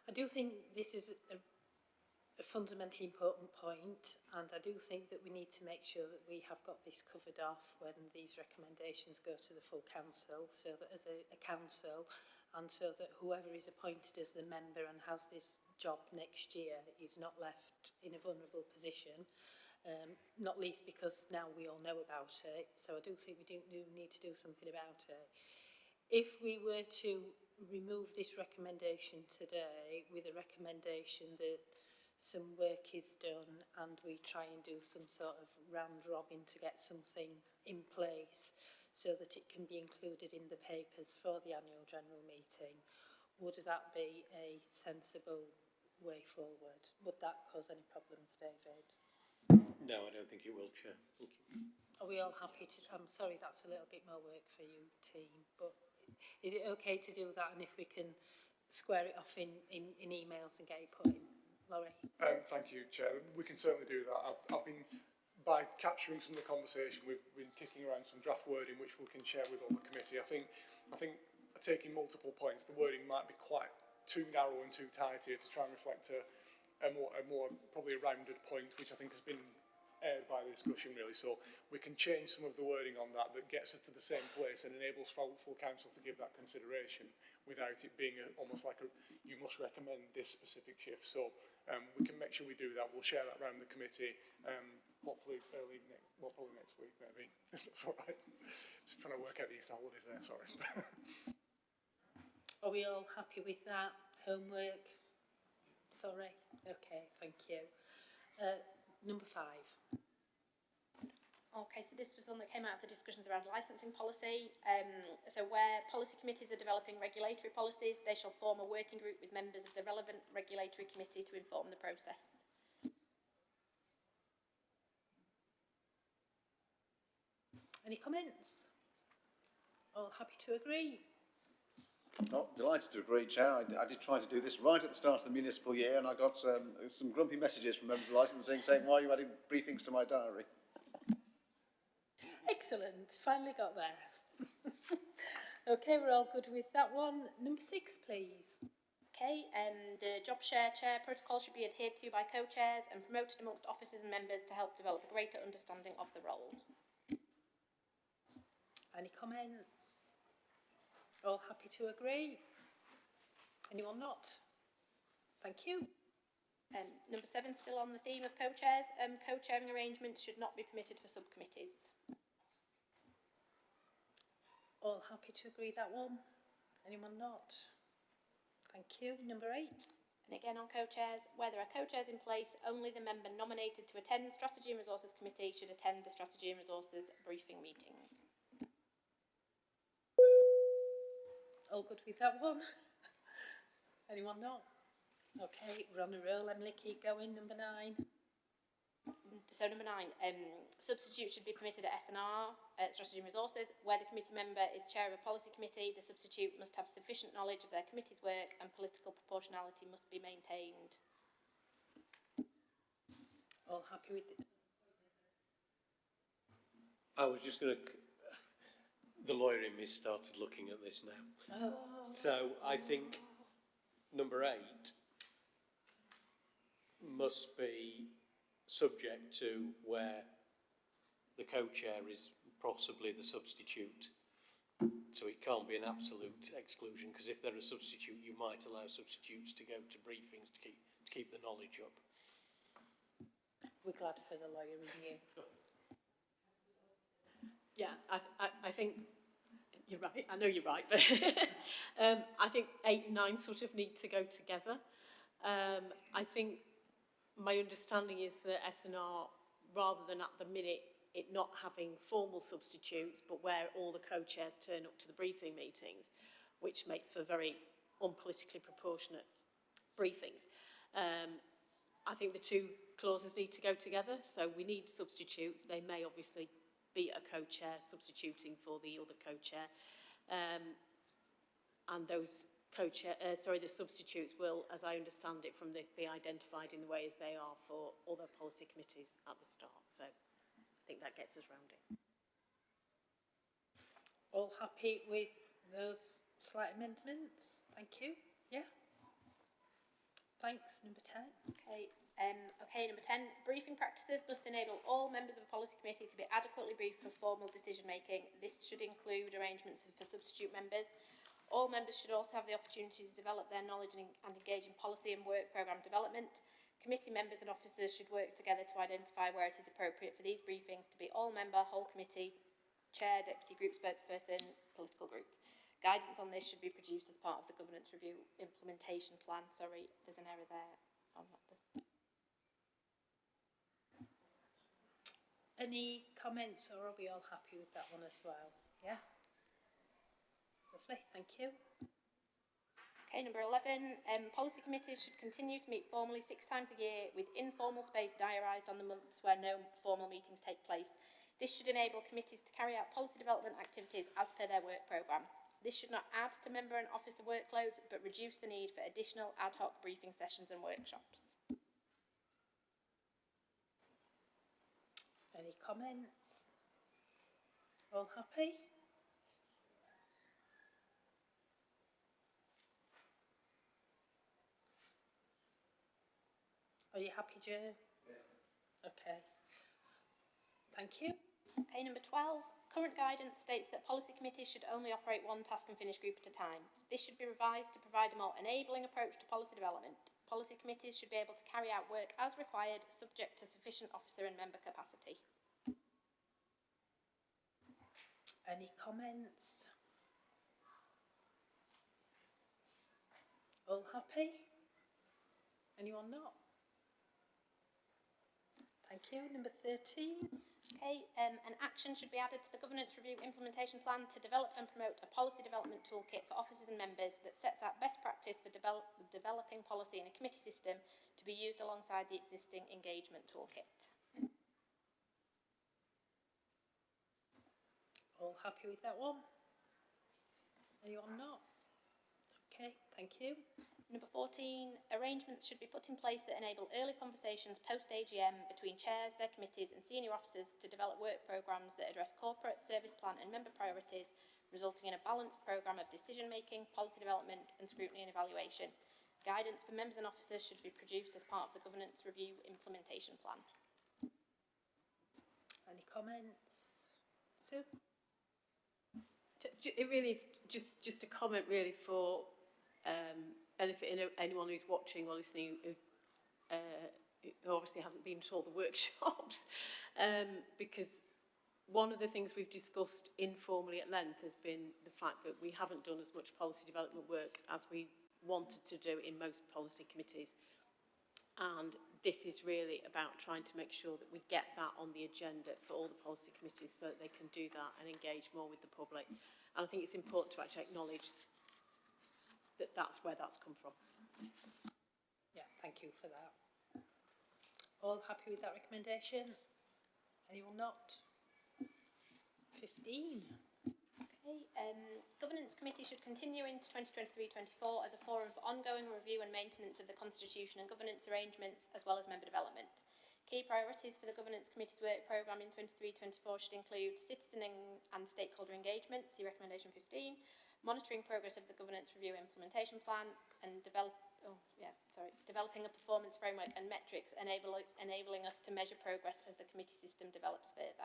I do think this is a fundamentally important point, and I do think that we need to make sure that we have got this covered off when these recommendations go to the full council, so that as a council, and so that whoever is appointed as the member and has this job next year is not left in a vulnerable position, not least because now we all know about it. So I do think we do need to do something about it. If we were to remove this recommendation today with a recommendation that some work is done and we try and do some sort of round robin to get something in place so that it can be included in the papers for the annual general meeting, would that be a sensible way forward? Would that cause any problems, David? No, I don't think it will, Chair. Thank you. Are we all happy to? I'm sorry, that's a little bit more work for you, team, but is it okay to do that, and if we can square it off in emails and get it put in? Laurie? Thank you, Chair. We can certainly do that. I've been, by capturing some of the conversation, we've been kicking around some draft wording which we can share with all the committee. I think taking multiple points, the wording might be quite too narrow and too tight here to try and reflect a more probably a rounded point, which I think has been aired by the discussion really. So we can change some of the wording on that gets us to the same place and enables full council to give that consideration without it being almost like you must recommend this specific shift. So we can make sure we do that. We'll share that around the committee, hopefully probably next week maybe. That's all right. Just trying to work out the Easter holidays there, sorry. Are we all happy with that? Homework? Sorry? Okay, thank you. Number 5. Okay, so this was one that came out of the discussions around licensing policy. So where policy committees are developing regulatory policies, they shall form a working group with members of the relevant regulatory committee to inform the process. Any comments? All happy to agree? Not delighted to agree, Chair. I did try to do this right at the start of the municipal year, and I got some grumpy messages from members of licensing saying, why are you adding briefings to my diary? Excellent. Finally got there. Okay, we're all good with that one. Number 6, please. Okay, the job share chair protocol should be adhered to by co-chairs and promoted amongst officers and members to help develop a greater understanding of the role. Any comments? All happy to agree? Anyone not? Thank you. Number 7, still on the theme of co-chairs, co-chairing arrangements should not be permitted for subcommittees. All happy to agree that one? Anyone not? Thank you. Number 8. And again on co-chairs, where there are co-chairs in place, only the member nominated to attend Strategy and Resources Committee should attend the Strategy and Resources briefing meetings. All good with that one? Anyone not? Okay, we're on a roll. Emily, keep going. Number 9. So number 9, substitute should be permitted at S&R, Strategy and Resources. Where the committee member is chair of a policy committee, the substitute must have sufficient knowledge of their committee's work and political proportionality must be maintained. All happy with it? I was just going to... The lawyer in me started looking at this now. Oh. So I think number 8 must be subject to where the co-chair is possibly the substitute. So it can't be an absolute exclusion, because if they're a substitute, you might allow substitutes to go to briefings to keep the knowledge up. We're glad for the lawyer review. Yeah, I think you're right. I know you're right, but I think 8 and 9 sort of need to go together. I think my understanding is that S&R, rather than at the minute it not having formal substitutes, but where all the co-chairs turn up to the briefing meetings, which makes for very unpolitically proportionate briefings. I think the 2 clauses need to go together, so we need substitutes. They may obviously be a co-chair substituting for the other co-chair, and those the substitutes will, as I understand it from this, be identified in the way as they are for other policy committees at the start. So I think that gets us round it. All happy with those slight amendments? Thank you. Yeah. Thanks. Number 10. Okay. Number 10, briefing practices must enable all members of a policy committee to be adequately briefed for formal decision making. This should include arrangements for substitute members. All members should also have the opportunity to develop their knowledge and engage in policy and work programme development. Committee members and officers should work together to identify where it is appropriate for these briefings to be all member, whole committee, chair, deputy group spokesperson, political group. Guidance on this should be produced as part of the governance review implementation plan. Sorry, there's an error there. Any comments, or are we all happy with that one as well? Yeah? Lovely, thank you. Okay, number 11, policy committees should continue to meet formally 6 times a year with informal space diarised on the months where no formal meetings take place. This should enable committees to carry out policy development activities as per their work programme. This should not add to member and officer workloads, but reduce the need for additional ad hoc briefing sessions and workshops. Any comments? All happy? Are you happy, Jo? Yeah. Okay. Thank you. Okay, number 12. Current guidance states that policy committees should only operate 1 task and finish group at a time. This should be revised to provide a more enabling approach to policy development. Policy committees should be able to carry out work as required, subject to sufficient officer and member capacity. Any comments? All happy? Anyone not? Thank you. Number 13. Okay, an action should be added to the governance review implementation plan to develop and promote a policy development toolkit for officers and members that sets out best practice for developing policy in a committee system to be used alongside the existing engagement toolkit. All happy with that one? Anyone not? Okay, thank you. Number 14, arrangements should be put in place that enable early conversations post-AGM between chairs, their committees and senior officers to develop work programmes that address corporate, service plan and member priorities, resulting in a balanced programme of decision-making, policy development and scrutiny and evaluation. Guidance for members and officers should be produced as part of the governance review implementation plan. Any comments? Sue? It really is just a comment really for benefiting anyone who's watching or listening who obviously hasn't been to all the workshops, because one of the things we've discussed informally at length has been the fact that we haven't done as much policy development work as we wanted to do in most policy committees. And this is really about trying to make sure that we get that on the agenda for all the policy committees so that they can do that and engage more with the public. And I think it's important to actually acknowledge that that's where that's come from. Yeah, thank you for that. All happy with that recommendation? Anyone not? 15. Okay, Governance Committee should continue into 2023-24 as a forum for ongoing review and maintenance of the constitution and governance arrangements, as well as member development. Key priorities for the Governance Committee's work programme in 23-24 should include citizen and stakeholder engagement, see recommendation 15, monitoring progress of the governance review implementation plan, and developing a performance framework and metrics enabling us to measure progress as the committee system develops further.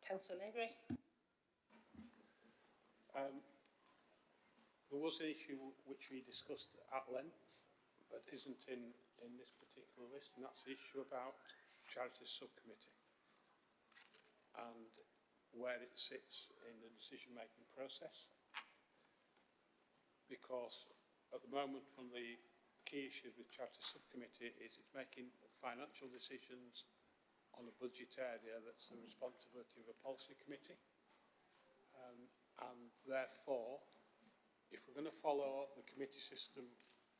Councillor Lavery. There was an issue which we discussed at length, but isn't in this particular list, and that's the issue about Charities Subcommittee and where it sits in the decision-making process. Because at the moment, one of the key issues with Charities Subcommittee is it's making financial decisions on a budget area that's the responsibility of a policy committee. And therefore, if we're going to follow the committee system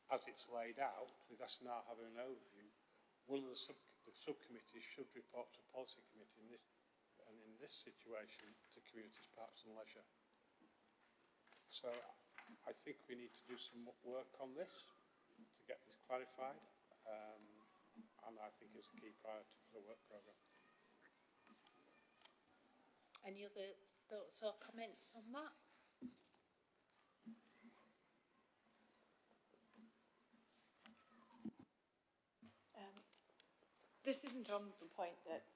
as it's laid out, with us now having an overview, one of the subcommittees should report to the policy committee in this situation to communities, parks and leisure. So I think we need to do some work on this to get this clarified. And I think it's a key priority for the work programme. Any other thoughts or comments on that? This isn't on the point that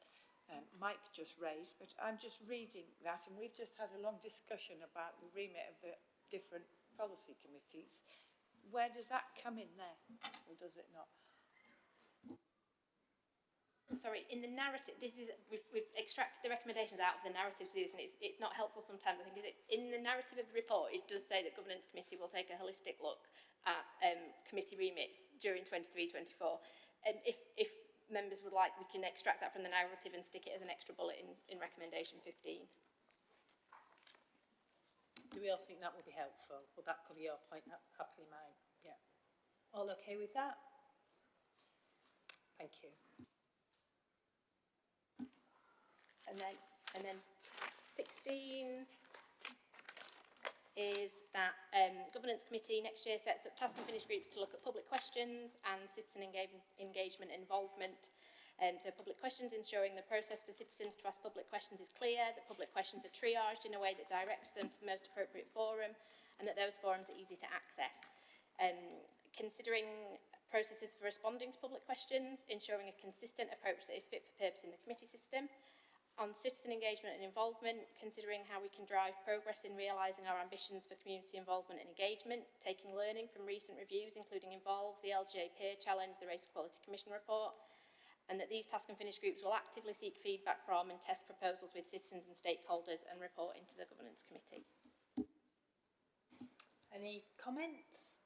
Mike just raised, but I'm just reading that, and we've just had a long discussion about the remit of the different policy committees. Where does that come in there, or does it not? Sorry, in the narrative, we've extracted the recommendations out of the narrative to do this, and it's not helpful sometimes. I think in the narrative of the report, it does say that Governance Committee will take a holistic look at committee remits during 23-24. If members would like, we can extract that from the narrative and stick it as an extra bullet in recommendation 15. Do we all think that would be helpful? Will that cover your point? Happily mine. Yeah. All okay with that? Thank you. And then 16 is that Governance Committee next year sets up task and finish groups to look at public questions and citizen engagement involvement. So public questions, ensuring the process for citizens to ask public questions is clear, that public questions are triaged in a way that directs them to the most appropriate forum, and that those forums are easy to access. Considering processes for responding to public questions, ensuring a consistent approach that is fit for purpose in the committee system. On citizen engagement and involvement, considering how we can drive progress in realising our ambitions for community involvement and engagement, taking learning from recent reviews, including Involve, the LGA Peer Challenge, the Race Equality Commission report, and that these task and finish groups will actively seek feedback from and test proposals with citizens and stakeholders and report into the Governance Committee. Any comments?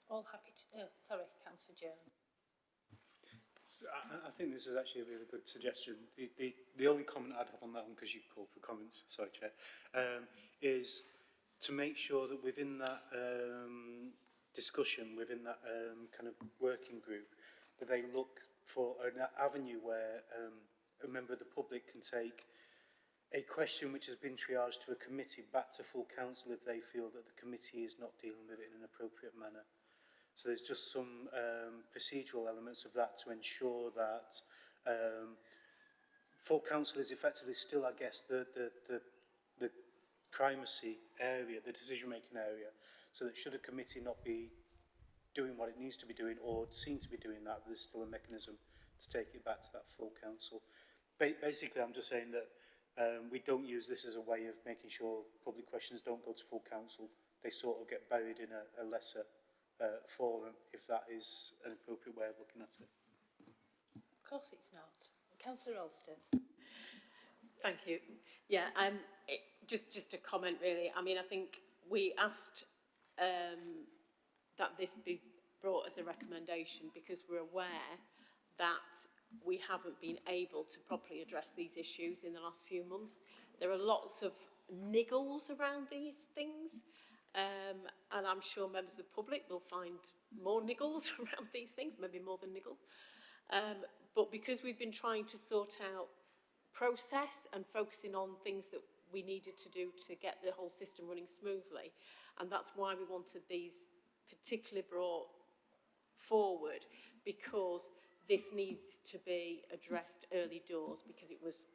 All happy to... sorry, Councillor Jones. I think this is actually a really good suggestion. The only comment I'd have on that one, because you called for comments, sorry Chair, is to make sure that within that discussion, within that kind of working group, that they look for an avenue where a member of the public can take a question which has been triaged to a committee back to full council if they feel that the committee is not dealing with it in an appropriate manner. So there's just some procedural elements of that to ensure that full council is effectively still, I guess, the primacy area, the decision-making area, so that should a committee not be doing what it needs to be doing or seem to be doing that, there's still a mechanism to take it back to that full council. Basically, I'm just saying that we don't use this as a way of making sure public questions don't go to full council. They sort of get buried in a lesser forum, if that is an appropriate way of looking at it. Of course it's not. Councillor Alston. Thank you. Yeah, just a comment really. I mean, I think we asked that this be brought as a recommendation because we're aware that we haven't been able to properly address these issues in the last few months. There are lots of niggles around these things, and I'm sure members of the public will find more niggles around these things, maybe more than niggles. But because we've been trying to sort out process and focusing on things that we needed to do to get the whole system running smoothly, and that's why we wanted these particularly brought forward, because this needs to be addressed early doors, because it was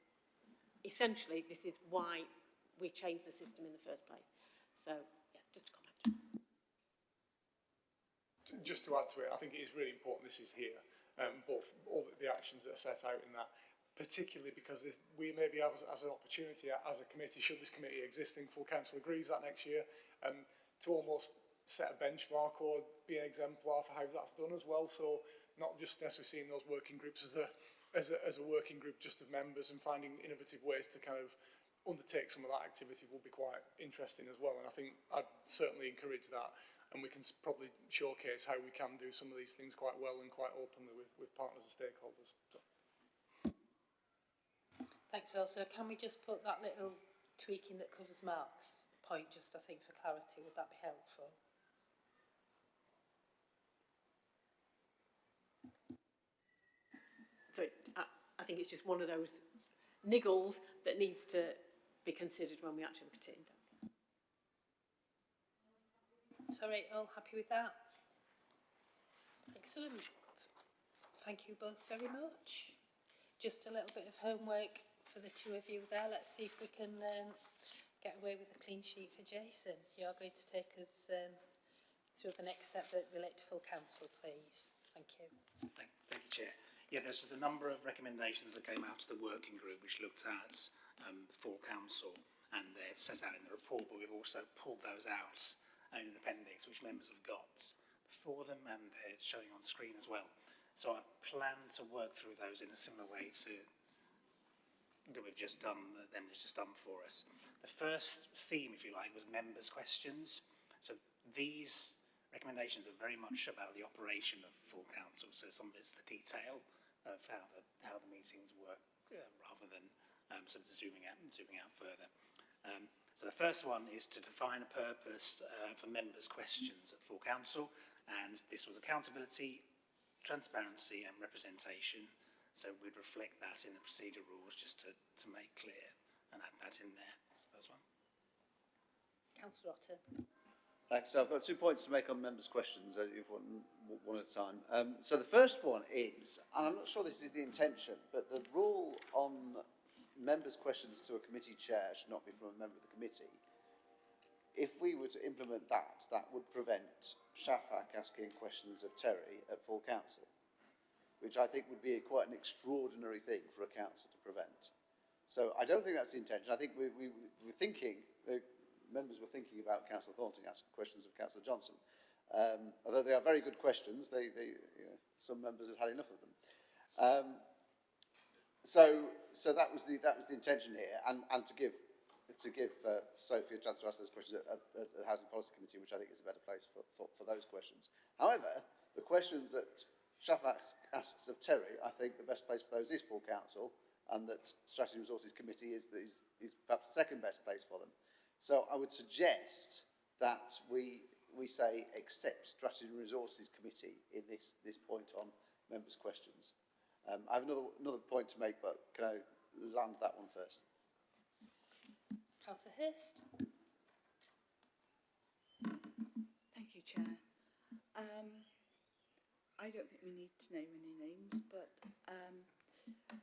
essentially, this is why we changed the system in the first place. So yeah, just a comment. Just to add to it, I think it is really important this is here, both all the actions that are set out in that, particularly because we maybe have as an opportunity as a committee, should this committee existing, full council agrees that next year, to almost set a benchmark or be an exemplar for how that's done as well. So not just necessarily seeing those working groups as a working group just of members, and finding innovative ways to kind of undertake some of that activity will be quite interesting as well. And I think I'd certainly encourage that, and we can probably showcase how we can do some of these things quite well and quite openly with partners and stakeholders. So. Thanks, Elsa. Can we just put that little tweaking that covers Mark's point, just I think for clarity, would that be helpful? So I think it's just one of those niggles that needs to be considered when we actually look at it in depth. Sorry, all happy with that? Excellent. Thank you both very much. Just a little bit of homework for the two of you there. Let's see if we can get away with a clean sheet for Jason. You're going to take us through the next step that relate to full council, please. Thank you. Thank you, Chair. Yeah, there's a number of recommendations that came out of the working group which looked at full council, and they're set out in the report, but we've also pulled those out in an appendix which members have got before them, and they're showing on screen as well. So I plan to work through those in a similar way to that we've just done, that them has just done for us. The first theme, if you like, was members' questions. So these recommendations are very much about the operation of full council. So some of it's the detail of how the meetings work, rather than sort of zooming out further. So the first one is to define a purpose for members' questions at full council, and this was accountability, transparency, and representation. So we'd reflect that in the procedure rules just to make clear and add that in there. That's the first one. Councillor Otter. Thanks. So I've got 2 points to make on members' questions, if one at a time. So the first one is, and I'm not sure this is the intention, but the rule on members' questions to a committee chair should not be from a member of the committee. If we were to implement that, that would prevent Shafak asking questions of Terry at full council, which I think would be quite an extraordinary thing for a council to prevent. So I don't think that's the intention. I think we were thinking, members were thinking about Councillor Thornton asking questions of Councillor Johnson. Although they are very good questions, some members have had enough of them. So that was the intention here, and to give Sophie a chance to ask those questions at the Housing Policy Committee, which I think is a better place for those questions. However, the questions that Shafak asks of Terry, I think the best place for those is full council, and that Strategy and Resources Committee is perhaps the second best place for them. So I would suggest that we say accept Strategy and Resources Committee in this point on members' questions. I have another point to make, but can I land that one first? Councillor Hurst. Thank you, Chair. I don't think we need to name any names, but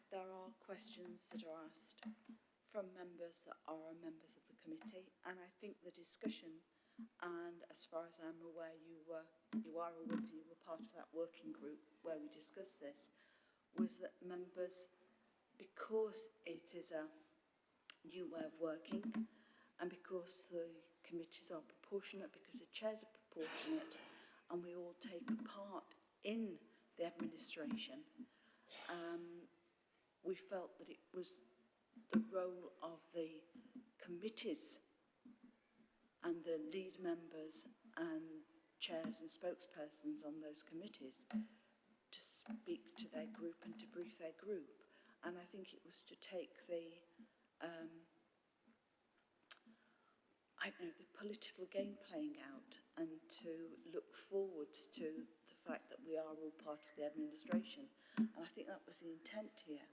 there are questions that are asked from members that are members of the committee, and I think the discussion, and as far as I'm aware, you were part of that working group where we discussed this, was that members, because it is a new way of working, and because the committees are proportionate, because the chairs are proportionate, and we all take a part in the administration, we felt that it was the role of the committees and the lead members and chairs and spokespersons on those committees to speak to their group and to brief their group. And I think it was to take the, the political game playing out and to look forwards to the fact that we are all part of the administration. And I think that was the intent here.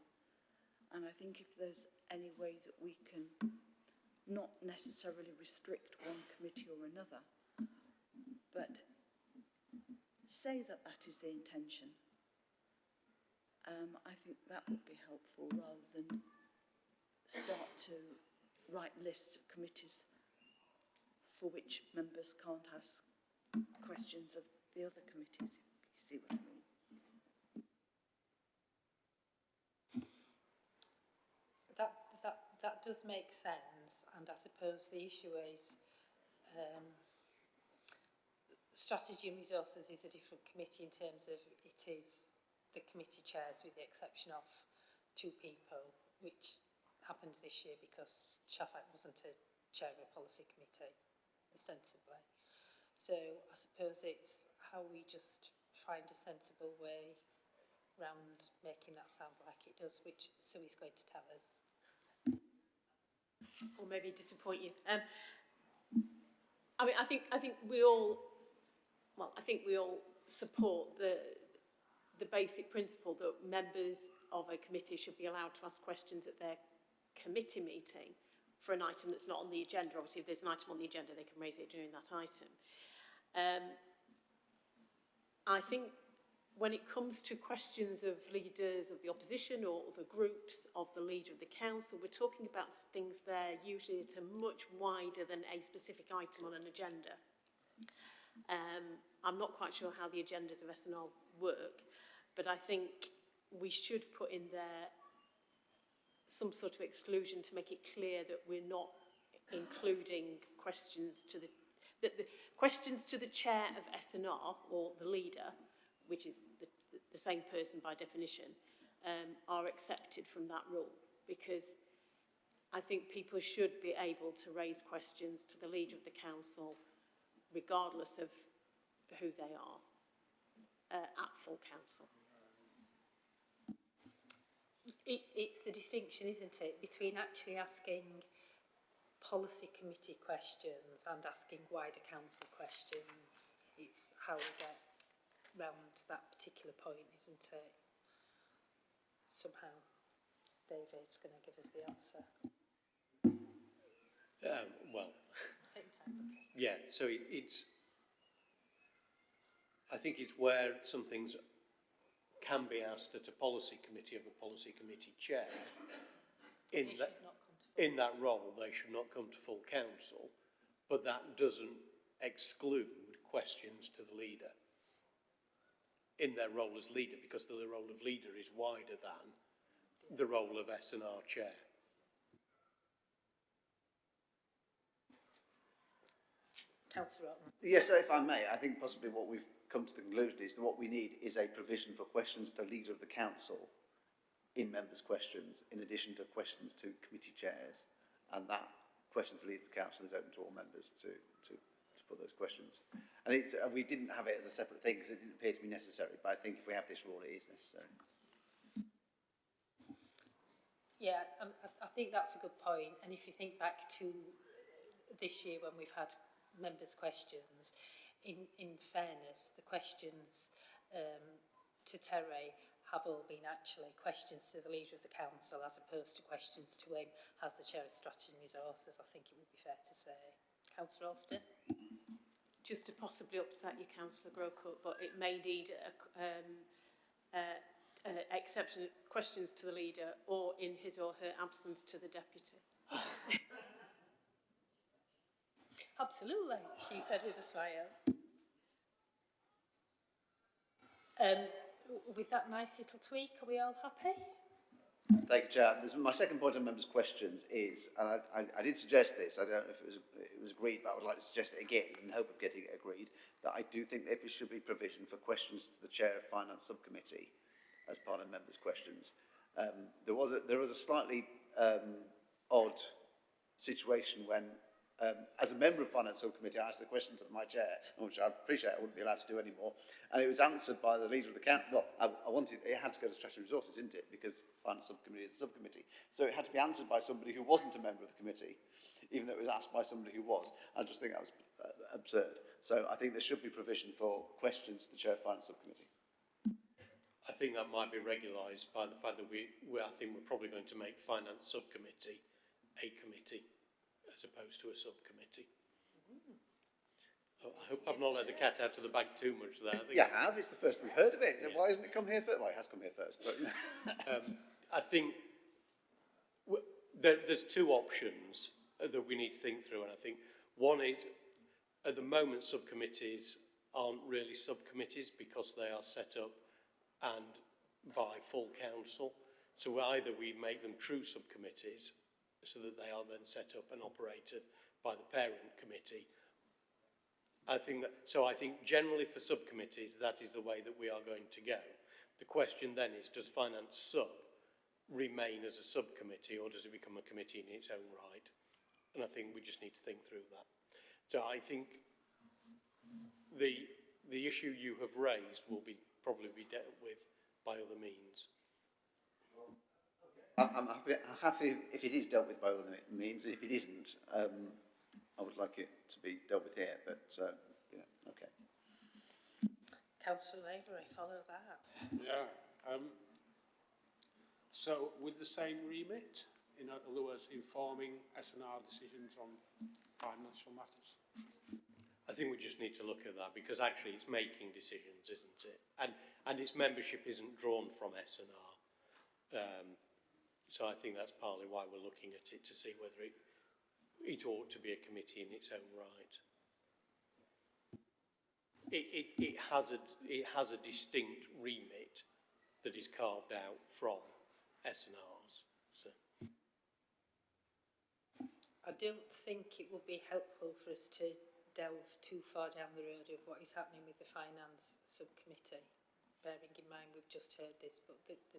And I think if there's any way that we can not necessarily restrict one committee or another, but say that that is the intention, I think that would be helpful rather than start to write lists of committees for which members can't ask questions of the other committees, if you see what I mean. That does make sense, and I suppose the issue is strategy and resources is a different committee in terms of it is the committee chairs with the exception of 2 people, which happened this year because Sheffield wasn't a chair of a policy committee, ostensibly. So I suppose it's how we just find a sensible way round making that sound like it does, which Sue's going to tell us. Or maybe disappoint you. I mean, I think we all, well, I think we all support the basic principle that members of a committee should be allowed to ask questions at their committee meeting for an item that's not on the agenda. Obviously, if there's an item on the agenda, they can raise it during that item. I think when it comes to questions of leaders of the opposition or the groups of the leader of the council, we're talking about things there usually that are much wider than a specific item on an agenda. I'm not quite sure how the agendas of SNR work, but I think we should put in there some sort of exclusion to make it clear that we're not including questions to the questions to the chair of SNR or the leader, which is the same person by definition, are accepted from that rule, because I think people should be able to raise questions to the leader of the council regardless of who they are at full council. It's the distinction, isn't it, between actually asking policy committee questions and asking wider council questions. It's how we get round that particular point, isn't it? Somehow David's going to give us the answer. Well, Same time, okay. yeah, so I think it's where some things can be asked at a policy committee of a policy committee chair. In that role, they should not come to full council, but that doesn't exclude questions to the leader in their role as leader, because the role of leader is wider than the role of S&R chair. Councillor. Yes, so if I may, I think possibly what we've come to the conclusion is that what we need is a provision for questions to leader of the council in members' questions, in addition to questions to committee chairs, and that questions to leader of the council is open to all members to put those questions. And it's, we didn't have it as a separate thing because it didn't appear to be necessary, but I think if we have this rule, it is necessary. Yeah, I think that's a good point. And if you think back to this year when we've had members' questions, in fairness, the questions to Terry have all been actually questions to the leader of the council as opposed to questions to him as the chair of strategy and resources, I think it would be fair to say. Councillor Alston? Just to possibly upset you, Councillor Grocutt, but it may need a exception questions to the leader or in his or her absence to the deputy. Absolutely, she said with a smile. With that nice little tweak, are we all happy? Thank you, Chair. My second point on members' questions is, and I did suggest this, I don't know if it was agreed, but I would like to suggest it again in hope of getting it agreed, that I do think there should be provision for questions to the Chair of Finance Subcommittee as part of members' questions. There was a slightly odd situation when, as a member of Finance Subcommittee, I asked the question to my chair, which I appreciate I wouldn't be allowed to do anymore, and it was answered by the leader of the council. Well, it had to go to Strategy and Resources, didn't it? Because Finance Subcommittee is a subcommittee. So it had to be answered by somebody who wasn't a member of the committee, even though it was asked by somebody who was. I just think that was absurd. So I think there should be provision for questions to the Chair of Finance Subcommittee. I think that might be regularised by the fact that I think we're probably going to make Finance Subcommittee a committee as opposed to a subcommittee. I hope I've not let the cat out of the bag too much there. I think Yeah, I have. It's the first we've heard of it. Yeah. Why hasn't it come here first? Well, it has come here first. But I think there's two options that we need to think through, and I think one is, at the moment, subcommittees aren't really subcommittees because they are set up and by full council. So either we make them true subcommittees so that they are then set up and operated by the parent committee. I think generally for subcommittees, that is the way that we are going to go. The question then is, does Finance Sub remain as a subcommittee or does it become a committee in its own right? And I think we just need to think through that. So I think the issue you have raised will probably be dealt with by other means. I'm happy if it is dealt with by other means. If it isn't, I would like it to be dealt with here. But yeah, okay. Councillor Avery, follow that. Yeah. So with the same remit, in other words, informing S&R decisions on financial matters? I think we just need to look at that because actually it's making decisions, isn't it? And its membership isn't drawn from S&R. So I think that's partly why we're looking at it, to see whether it ought to be a committee in its own right. It has a distinct remit that is carved out from S&Rs. So. I don't think it would be helpful for us to delve too far down the road of what is happening with the Finance Subcommittee, bearing in mind we've just heard this, but there's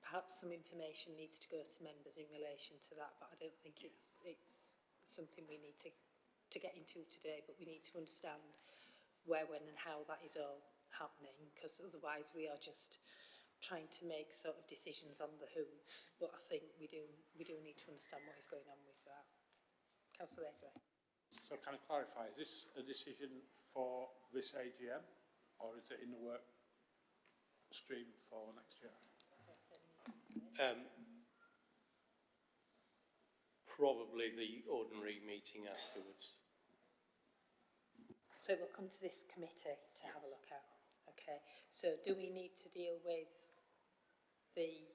perhaps some information needs to go to members in relation to that, but I don't think it's something we need to get into today, but we need to understand where, when and how that is all happening, because otherwise we are just trying to make sort of decisions on the who, but I think we do need to understand what is going on with that. Councillor Avery. So can I clarify, is this a decision for this AGM or is it in the work stream for next year? Probably the ordinary meeting afterwards. So we'll come to this committee to have a look at. Okay, so do we need to deal with the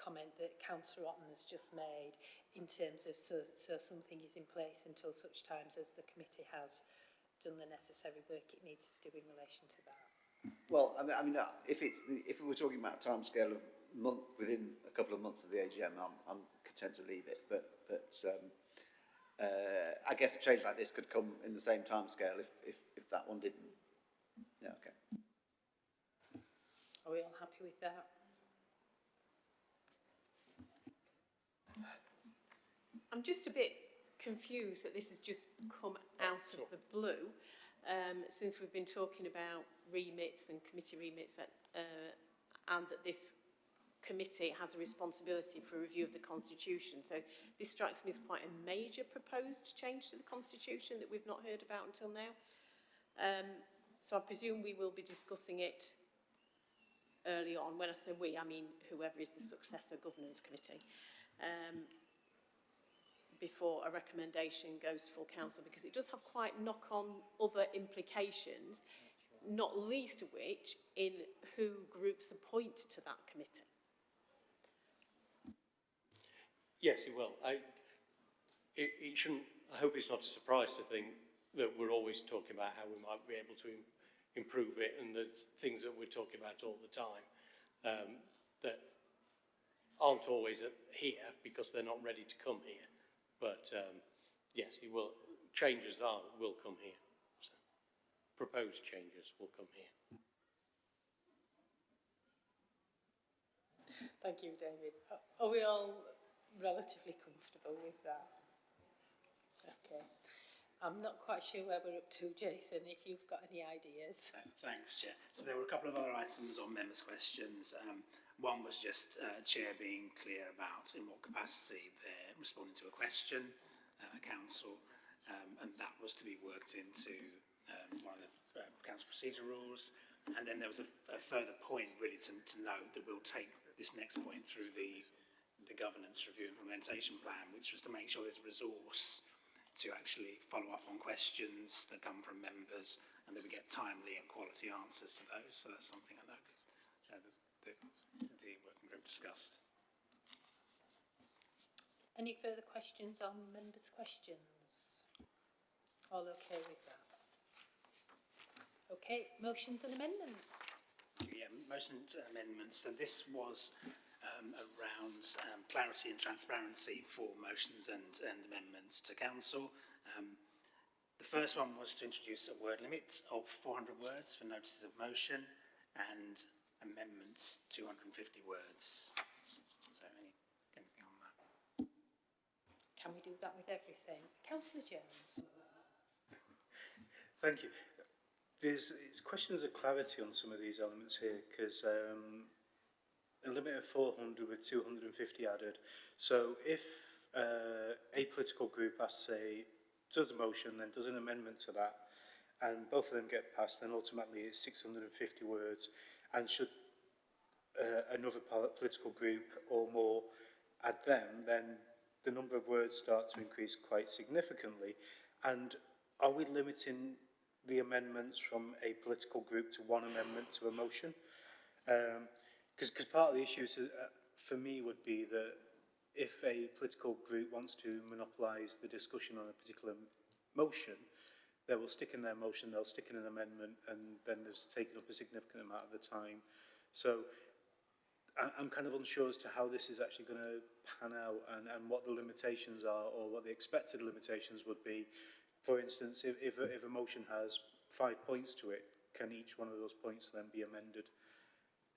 comment that Councillor Otten has just made in terms of so something is in place until such times as the committee has done the necessary work it needs to do in relation to that? Well, I mean, if we're talking about a timescale of within a couple of months of the AGM, I'm content to leave it. But I guess a change like this could come in the same timescale if that one didn't. Yeah, okay. Are we all happy with that? I'm just a bit confused that this has just come out of the blue, since we've been talking about remits and committee remits, and that this committee has a responsibility for review of the Constitution. So this strikes me as quite a major proposed change to the Constitution that we've not heard about until now. So I presume we will be discussing it early on. When I say we, I mean whoever is the successor governance committee. Before a recommendation goes to full council, because it does have quite knock-on other implications not least of which in who groups appoint to that committee. Yes, it will. It shouldn't, I hope it's not a surprise to think that we're always talking about how we might be able to improve it, and there's things that we're talking about all the time that aren't always here because they're not ready to come here. But yes, it will. Changes will come here. So, proposed changes will come here. Thank you, David. Are we all relatively comfortable with that? Okay. I'm not quite sure where we're up to, Jason, if you've got any ideas. Thanks, Chair. So there were a couple of other items on members' questions. One was just Chair being clear about in what capacity they're responding to a question, Council, and that was to be worked into one of the Council procedure rules. And then there was a further point really to note that we'll take this next point through the governance review implementation plan, which was to make sure there's resource to actually follow up on questions that come from members and that we get timely and quality answers to those. So that's something I know the working group discussed. Any further questions on members' questions? All okay with that? Okay, motions and amendments. Yeah, motions and amendments. And this was around clarity and transparency for motions and amendments to Council. The first one was to introduce a word limit of 400 words for notices of motion and amendments 250 words. So anything on that? Can we do that with everything? Councillor Jones. Thank you. There's questions of clarity on some of these elements here, because a limit of 400 with 250 added. So if a political group, does a motion, then does an amendment to that, and both of them get passed, then ultimately it's 650 words. And should another political group or more add them, then the number of words start to increase quite significantly. And are we limiting the amendments from a political group to one amendment to a motion? Because part of the issue for me would be that if a political group wants to monopolise the discussion on a particular motion, they will stick in their motion, they'll stick in an amendment, and then there's taken up a significant amount of the time. So I'm kind of unsure as to how this is actually going to pan out, and what the limitations are, or what the expected limitations would be. For instance, if a motion has 5 points to it, can each one of those points then be amended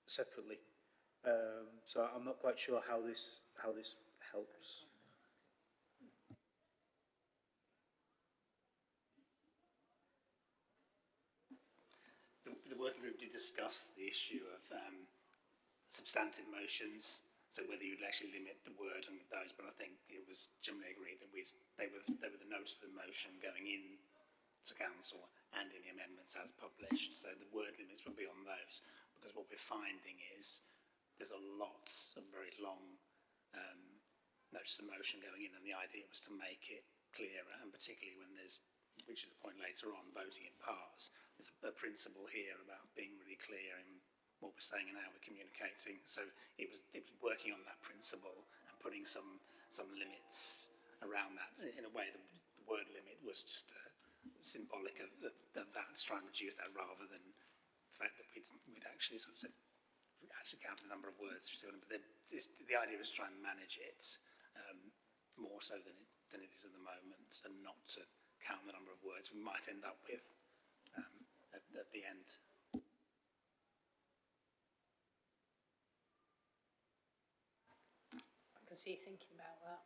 separately? So I'm not quite sure how this helps. The working group did discuss the issue of substantive motions, so whether you'd actually limit the word on those, but I think it was generally agreed that they were the notices of motion going in to Council and in the amendments as published, so the word limits would be on those, because what we're finding is there's a lot of very long notices of motion going in, and the idea was to make it clearer, and particularly when there's, which is a point later on, voting in parts, there's a principle here about being really clear in what we're saying and how we're communicating. So it was working on that principle and putting some limits around that. In a way, the word limit was just symbolic of that, to try and reduce that, rather than the fact that we'd actually sort of said, actually counted the number of words. But the idea was to try and manage it more so than it is at the moment, and not to count the number of words we might end up with at the end. I can see you thinking about that.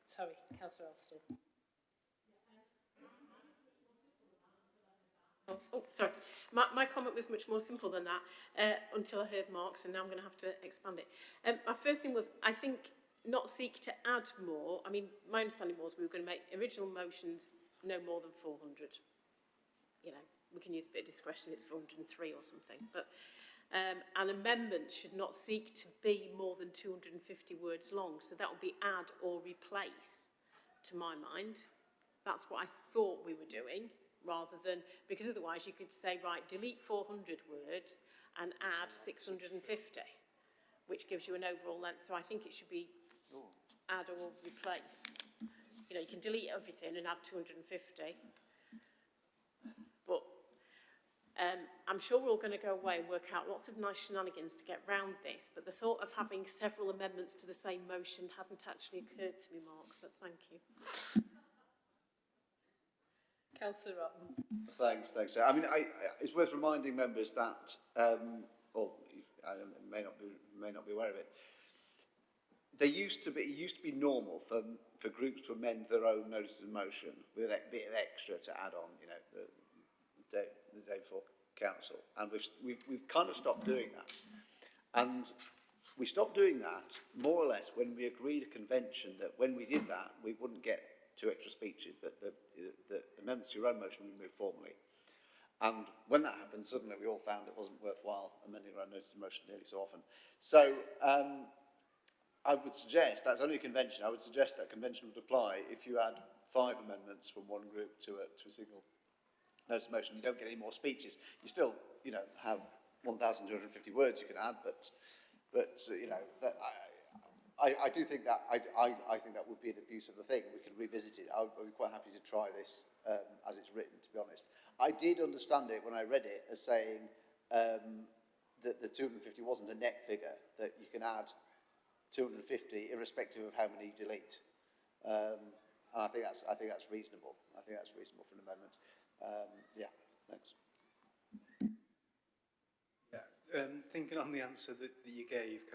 Sorry, Councillor Alston. Oh, sorry. My comment was much more simple than that until I heard Mark's, and now I'm going to have to expand it. My first thing was, I think, not seek to add more. I mean, my understanding was we were going to make original motions no more than 400. You know, we can use a bit of discretion, it's 403 or something. But an amendment should not seek to be more than 250 words long. So that would be add or replace, to my mind. That's what I thought we were doing. rather than, because otherwise you could say, right, delete 400 words and add 650, which gives you an overall length. So I think it should be add or replace. You know, you can delete everything and add 250. But I'm sure we're all going to go away and work out lots of nice shenanigans to get round this, but the thought of having several amendments to the same motion hadn't actually occurred to me, Mark, but thank you. Councillor Rotten. Thanks, Chair. I mean, it's worth reminding members that, or I may not be aware of it. It used to be normal for groups to amend their own notices of motion with a bit of extra to add on, you know, the day before council, and we've kind of stopped doing that, and we stopped doing that more or less when we agreed a convention that when we did that we wouldn't get 2 extra speeches, that the amendments to your own motion would move formally. And when that happened, suddenly we all found it wasn't worthwhile amending our own notice of motion nearly so often. So I would suggest, that's only a convention, I would suggest that convention would apply if you add 5 amendments from one group to a single notice of motion. You don't get any more speeches. You still, you know, have 1,250 words you can add, but you know, that, I do think that, I think that would be an abuse of the thing. We could revisit it. I would be quite happy to try this as it's written, to be honest. I did understand it when I read it as saying that the 250 wasn't a net figure, that you can add 250 irrespective of how many you delete. And I think that's reasonable. I think that's reasonable for an amendment. Yeah, thanks. Yeah, thinking on the answer that you gave,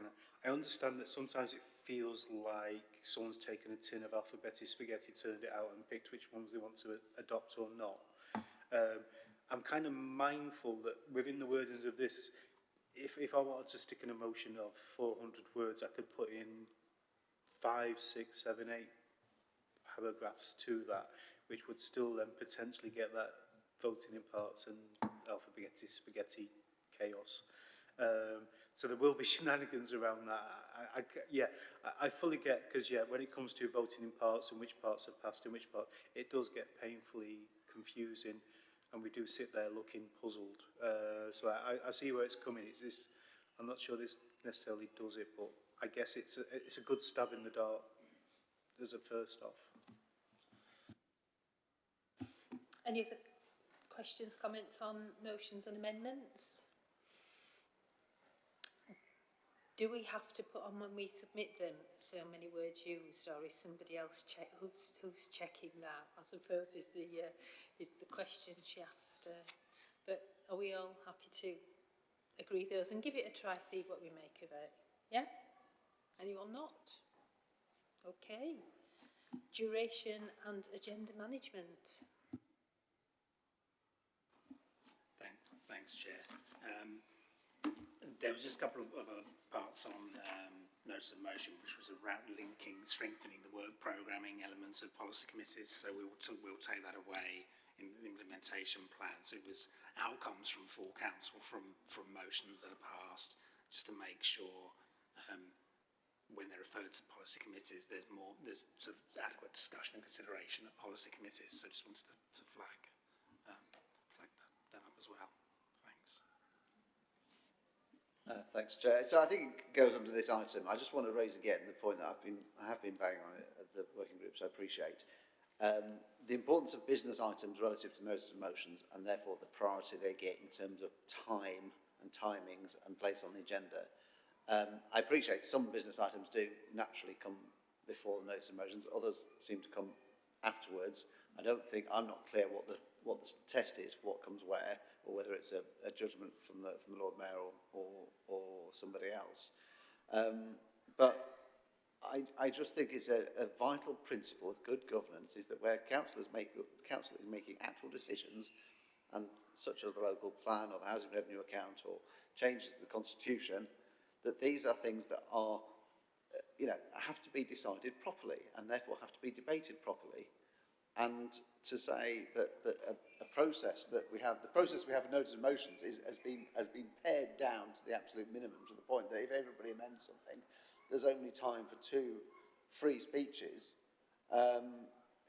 I understand that sometimes it feels like someone's taken a tin of alphabetic spaghetti, turned it out and picked which ones they want to adopt or not. I'm kind of mindful that within the wordings of this, if I wanted to stick in a motion of 400 words, I could put in 5, 6, 7, 8 paragraphs to that, which would still then potentially get that voting in parts and alphabetic spaghetti chaos. So there will be shenanigans around that. I fully get, because when it comes to voting in parts and which parts are passed and which part, it does get painfully confusing, and we do sit there looking puzzled. So I see where it's coming. I'm not sure this necessarily does it, but I guess it's a good stab in the dark as a first off. Any other questions, comments on motions and amendments? Do we have to put on when we submit them so many words used, or is somebody else who's checking that? I suppose is the question she asked. But are we all happy to agree those and give it a try, see what we make of it? Yeah? Anyone not? Okay. Duration and agenda management. Thanks, Chair. There was just a couple of other parts on notice of motion, which was around strengthening the work programming elements of policy committees. So we'll take that away in the implementation plan. So it was outcomes from full council from motions that are passed, just to make sure when they're referred to policy committees, there's sort of adequate discussion and consideration at policy committees. So just wanted to flag that up as well. Thanks, Chair. So I think it goes under this item. I just want to raise again the point that I have been banging on it at the working groups. I appreciate the importance of business items relative to notice of motions, and therefore the priority they get in terms of time and timings and place on the agenda. I appreciate some business items do naturally come before the notice of motions. Others seem to come afterwards. I'm not clear what the test is for what comes where, or whether it's a judgment from the Lord Mayor or somebody else. But I just think it's a vital principle of good governance is that where council is making actual decisions, and such as the local plan or the housing revenue account or changes to the constitution, that these are things that are, have to be decided properly and therefore have to be debated properly. And to say that a process that we have, the process we have for notice of motions has been pared down to the absolute minimum, to the point that if everybody amends something, there's only time for 2 free speeches,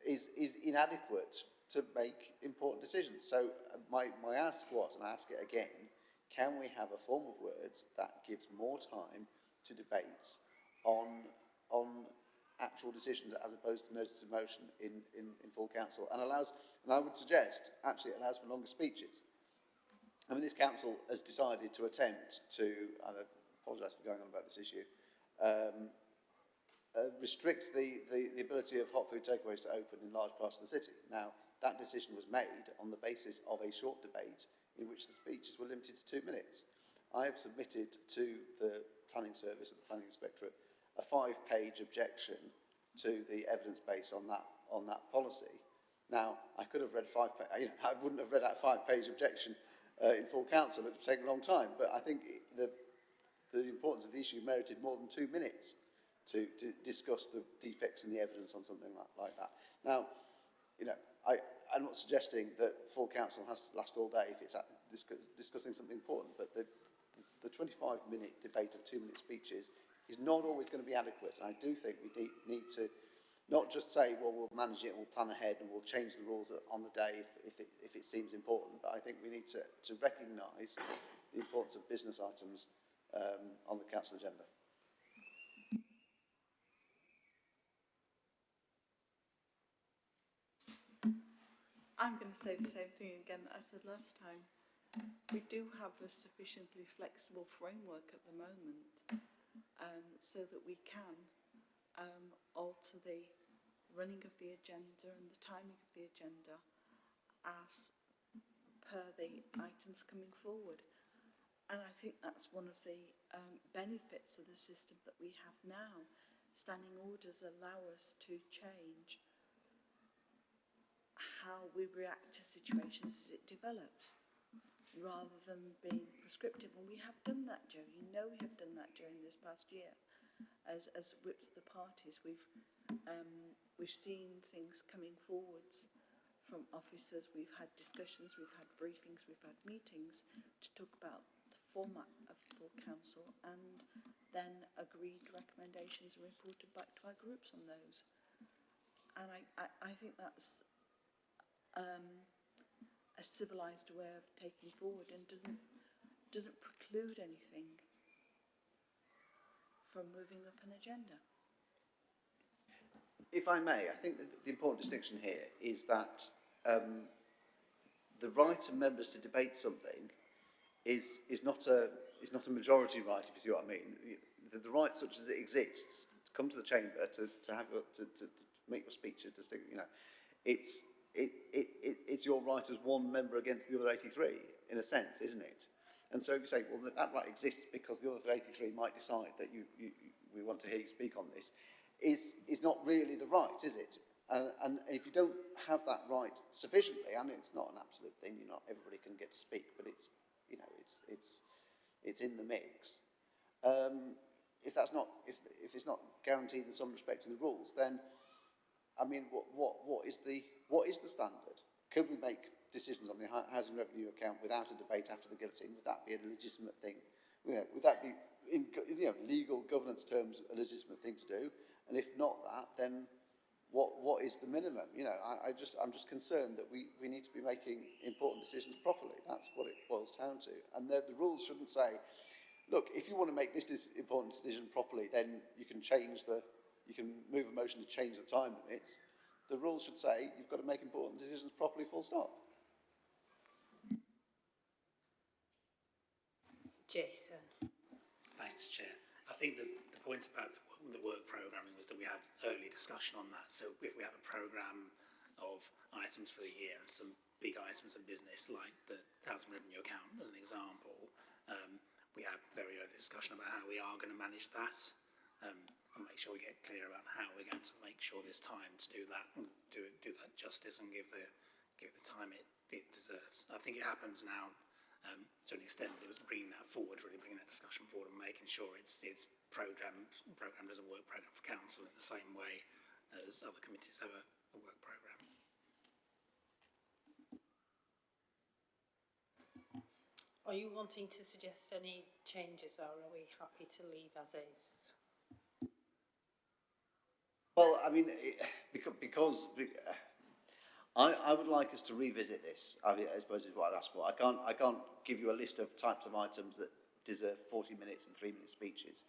is inadequate to make important decisions. So my ask was, and I ask it again, can we have a form of words that gives more time to debates on actual decisions as opposed to notice of motion in full council, and allows, and I would suggest, actually it allows for longer speeches. I mean, this council has decided to attempt to, and I apologise for going on about this issue, restrict the ability of hot food takeaways to open in large parts of the city. Now, that decision was made on the basis of a short debate in which the speeches were limited to 2 minutes. I have submitted to the planning service and the planning inspectorate a 5-page objection to the evidence base on that policy. Now, I could have read I wouldn't have read out a 5-page objection in full council. It would have taken a long time, but I think the importance of the issue merited more than 2 minutes to discuss the defects in the evidence on something like that. Now, I'm not suggesting that full council has to last all day if it's discussing something important, but the 25-minute debate of 2-minute speeches is not always going to be adequate. And I do think we need to not just say, well, we'll manage it, we'll plan ahead, and we'll change the rules on the day if it seems important. But I think we need to recognise the importance of business items on the council agenda. I'm going to say the same thing again that I said last time. We do have a sufficiently flexible framework at the moment so that we can alter the running of the agenda and the timing of the agenda as per the items coming forward. And I think that's one of the benefits of the system that we have now. Standing orders allow us to change how we react to situations as it develops, rather than being prescriptive. And we have done that, Joe. You know we have done that during this past year. As whips of the parties, we've seen things coming forwards from officers. We've had discussions, we've had briefings, we've had meetings to talk about the format of full council, and then agreed recommendations are reported back to our groups on those. And I think that's a civilised way of taking forward, and doesn't preclude anything from moving up an agenda. If I may, I think that the important distinction here is that the right of members to debate something is not a majority right, if you see what I mean. The right, such as it exists, to come to the chamber to make your speeches, to think, it's your right as one member against the other 83, in a sense, isn't it? And so if you say, well, that right exists because the other 83 might decide that we want to hear you speak on this, is not really the right, is it? And if you don't have that right sufficiently, and it's not an absolute thing, not everybody can get to speak, but it's in the mix. If it's not guaranteed in some respect in the rules, then I mean, what is the standard? Could we make decisions on the housing revenue account without a debate after the guillotine? Would that be a legitimate thing? Would that be, in legal governance terms, a legitimate thing to do? And if not that, then what is the minimum? I'm just concerned that we need to be making important decisions properly. That's what it boils down to. And the rules shouldn't say, look, if you want to make this important decision properly, then you can move a motion to change the time limits. The rules should say you've got to make important decisions properly, full stop. Jason. Thanks, Chair. I think that the point about the work programming was that we have early discussion on that. So if we have a programme of items for the year and some big items of business like the housing revenue account as an example, we have very early discussion about how we are going to manage that. And make sure we get clear about how we're going to make sure there's time to do that and do that justice and give the time it deserves. I think it happens now to an extent that it was bringing that forward, really bringing that discussion forward and making sure it's programmed as a work programme for council in the same way as other committees have a work programme. Are you wanting to suggest any changes, or are we happy to leave as is? Well, I mean, because I would like us to revisit this. I suppose is what I'd ask for. I can't give you a list of types of items that deserve 40 minutes and 3-minute speeches,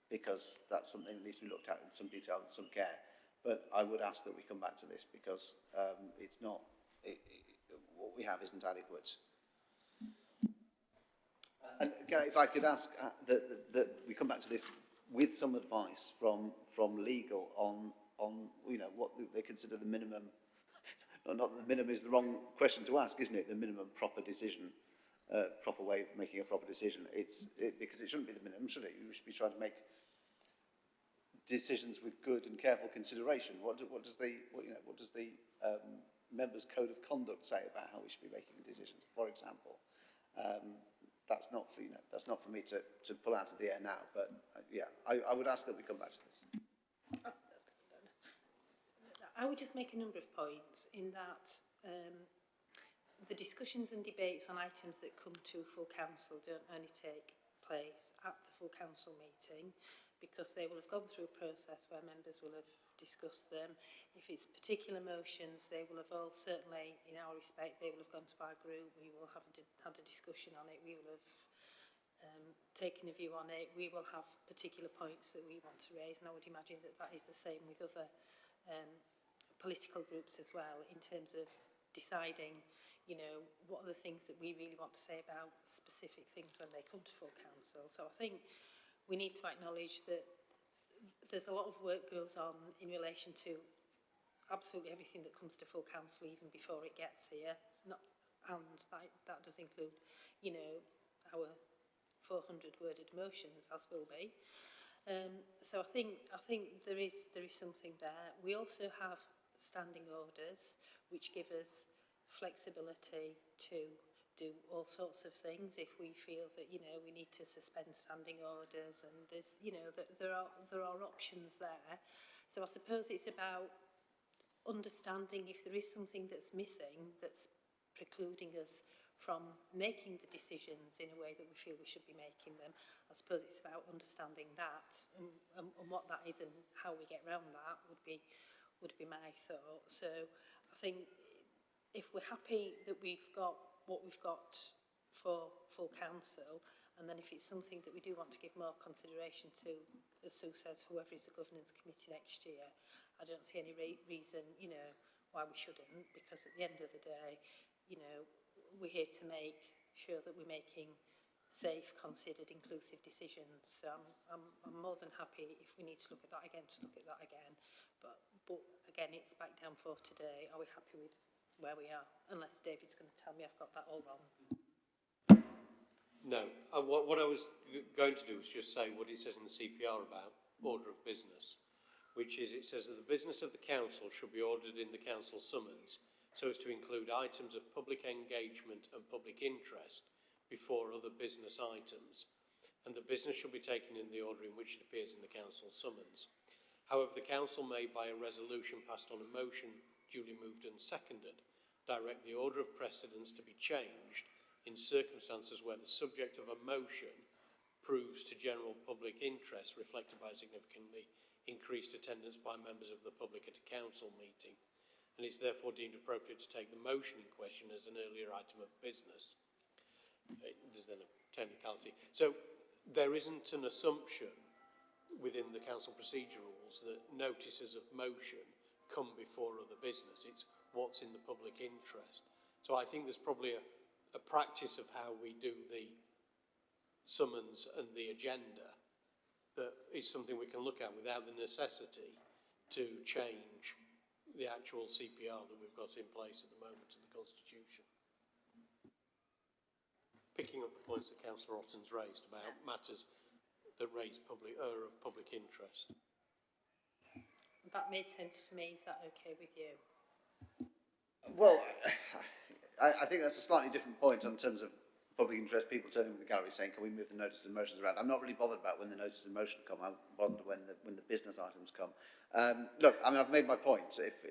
because that's something that needs to be looked at in some detail and some care. But I would ask that we come back to this because it's not, what we have isn't adequate. And Gary, if I could ask that we come back to this with some advice from legal on what they consider the minimum. Not that the minimum is the wrong question to ask, isn't it? The minimum proper decision, proper way of making a proper decision. Because it shouldn't be the minimum, should it? You should be trying to make decisions with good and careful consideration. What does the members' code of conduct say about how we should be making decisions? For example, that's not for me to pull out of the air now. But I would ask that we come back to this. I would just make a number of points in that the discussions and debates on items that come to full council don't only take place at the full council meeting, because they will have gone through a process where members will have discussed them. If it's particular motions, they will have all, certainly in our respect, they will have gone to our group, we will have had a discussion on it, we will have taken a view on it, we will have particular points that we want to raise, and I would imagine that that is the same with other political groups as well, in terms of deciding, what are the things that we really want to say about specific things when they come to full council. So I think we need to acknowledge that there's a lot of work goes on in relation to absolutely everything that comes to full council even before it gets here. That does include, our 400-worded motions, as will be. So I think there is something there. We also have standing orders which give us flexibility to do all sorts of things if we feel that we need to suspend standing orders, and there's that there are options there. So I suppose it's about understanding if there is something that's missing that's precluding us from making the decisions in a way that we feel we should be making them. I suppose it's about understanding that and what that is and how we get around that would be my thought. So I think if we're happy that we've got what we've got for full council, and then if it's something that we do want to give more consideration to, as Sue says, whoever is the governance committee next year, I don't see any reason, why we shouldn't, because at the end of the day, we're here to make sure that we're making safe, considered, inclusive decisions. So I'm more than happy if we need to look at that again, But again, it's back down for today. Are we happy with where we are? Unless David's going to tell me I've got that all wrong. No. What I was going to do was just say what it says in the CPR about order of business, which is it says that the business of the council should be ordered in the council summons so as to include items of public engagement and public interest before other business items, and the business should be taken in the order in which it appears in the council summons. However, the council may, by a resolution passed on a motion duly moved and seconded, direct the order of precedence to be changed in circumstances where the subject of a motion proves to general public interest reflected by significantly increased attendance by members of the public at a council meeting, and it's therefore deemed appropriate to take the motion in question as an earlier item of business. There's then a technicality. So there isn't an assumption within the council procedure rules that notices of motion come before other business. It's what's in the public interest. So I think there's probably a practice of how we do the summons and the agenda that is something we can look at without the necessity to change the actual CPR that we've got in place at the moment in the Constitution. Picking up the points that Councillor Otton's raised about matters that raise of public interest. That made sense to me. Is that okay with you? Well, I think that's a slightly different point in terms of public interest. People turning to the gallery saying, "Can we move the notices and motions around?" I'm not really bothered about when the notices and motion come. I'm bothered when the business items come. Look, I mean, I've made my point. If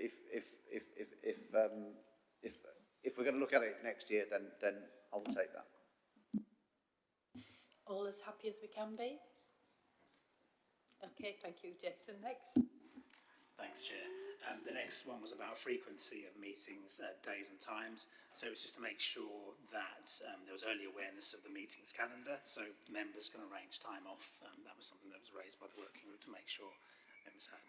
we're going to look at it next year, then I will take that. All as happy as we can be? Okay, thank you. Jason, next. Thanks, Chair. The next one was about frequency of meetings, days and times. So it's just to make sure that there was early awareness of the meetings calendar, so members can arrange time off. That was something that was raised by the working group to make sure members had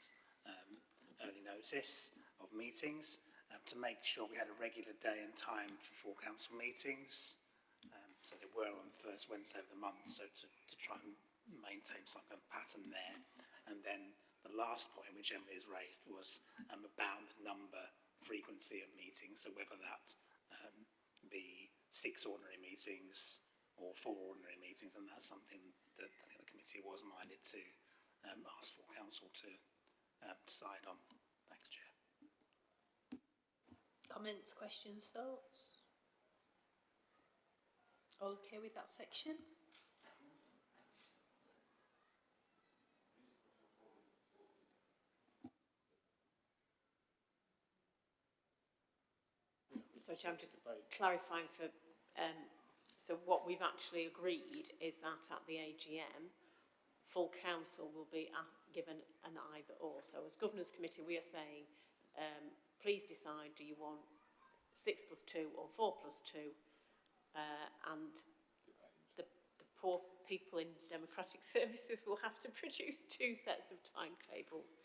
early notice of meetings. To make sure we had a regular day and time for full council meetings. So they were on the first Wednesday of the month, so to try and maintain some kind of pattern there. And then the last point which Emily has raised was about the number, frequency of meetings, so whether that be 6 ordinary meetings or 4 ordinary meetings, and that's something that I think the committee was minded to ask for council to decide on. Thanks, Chair. Comments, questions, thoughts? All okay with that section? So I'm just clarifying for, so what we've actually agreed is that at the AGM, full council will be given an either or. So as Governors Committee, we are saying, please decide, do you want 6 plus 2 or 4 plus 2? And the poor people in democratic services will have to produce 2 sets of timetables,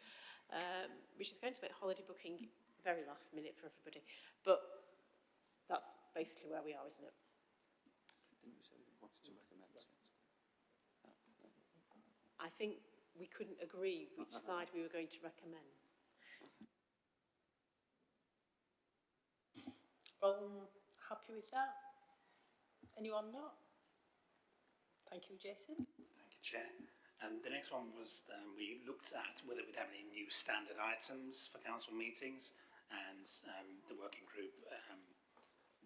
which is going to make holiday booking very last minute for everybody. But that's basically where we are, isn't it? Didn't we say we wanted to recommend 6? I think we couldn't agree which side we were going to recommend. Happy with that? Anyone not? Thank you, Jason. Thank you, Chair. The next one was we looked at whether we'd have any new standard items for council meetings, and the working group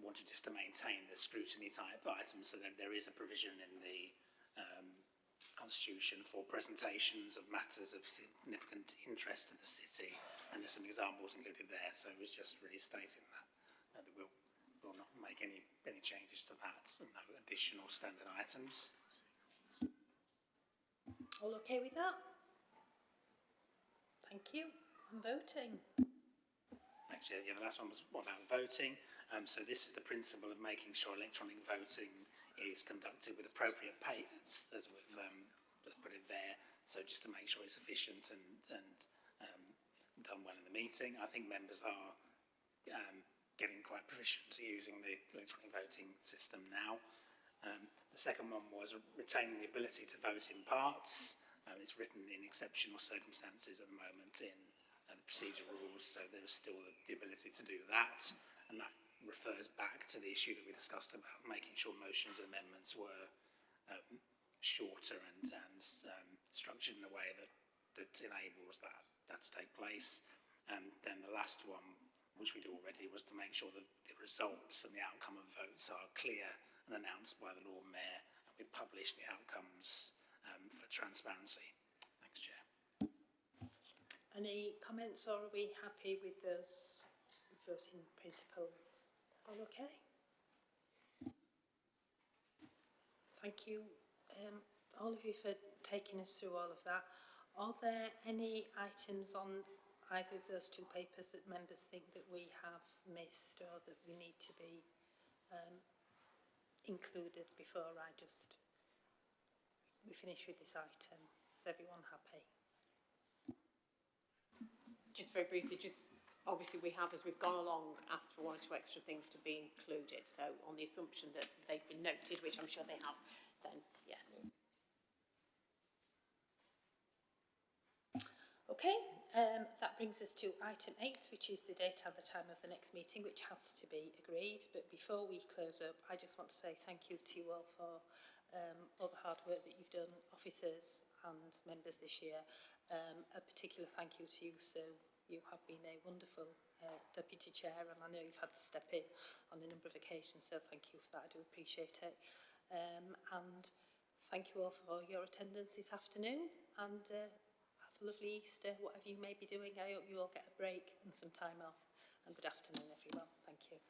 wanted just to maintain the scrutiny type items, so that there is a provision in the Constitution for presentations of matters of significant interest to the city, and there's some examples included there, so it was just really stating that we'll not make any changes to that, and no additional standard items. All okay with that? Thank you. And voting. Thanks, Chair. Yeah, the last one was about voting. So this is the principle of making sure electronic voting is conducted with appropriate pace, as we've put it there. So just to make sure it's efficient and done well in the meeting. I think members are getting quite proficient to using the electronic voting system now. The second one was retaining the ability to vote in parts. It's written in exceptional circumstances at the moment in the procedure rules, so there is still the ability to do that, and that refers back to the issue that we discussed about making sure motions and amendments were shorter and structured in a way that enables that to take place. And then the last one, which we do already, was to make sure that the results and the outcome of votes are clear and announced by the Lord Mayor, and we publish the outcomes for transparency. Thanks, Chair. Any comments, or are we happy with those voting principles? All okay? Thank you, all of you, for taking us through all of that. Are there any items on either of those 2 papers that members think that we have missed or that we need to be included before we finish with this item? Is everyone happy? Just very briefly, obviously we have, as we've gone along, asked for 1 or 2 extra things to be included. So on the assumption that they've been noted, which I'm sure they have, then yes. Okay, that brings us to item 8, which is the date and the time of the next meeting, which has to be agreed. But before we close up, I just want to say thank you to you all for all the hard work that you've done, officers and members, this year. A particular thank you to you, Sue. You have been a wonderful deputy chair, and I know you've had to step in on a number of occasions, so thank you for that. I do appreciate it. And thank you all for your attendance this afternoon, and have a lovely Easter, whatever you may be doing. I hope you all get a break and some time off, and good afternoon, everyone. Thank you.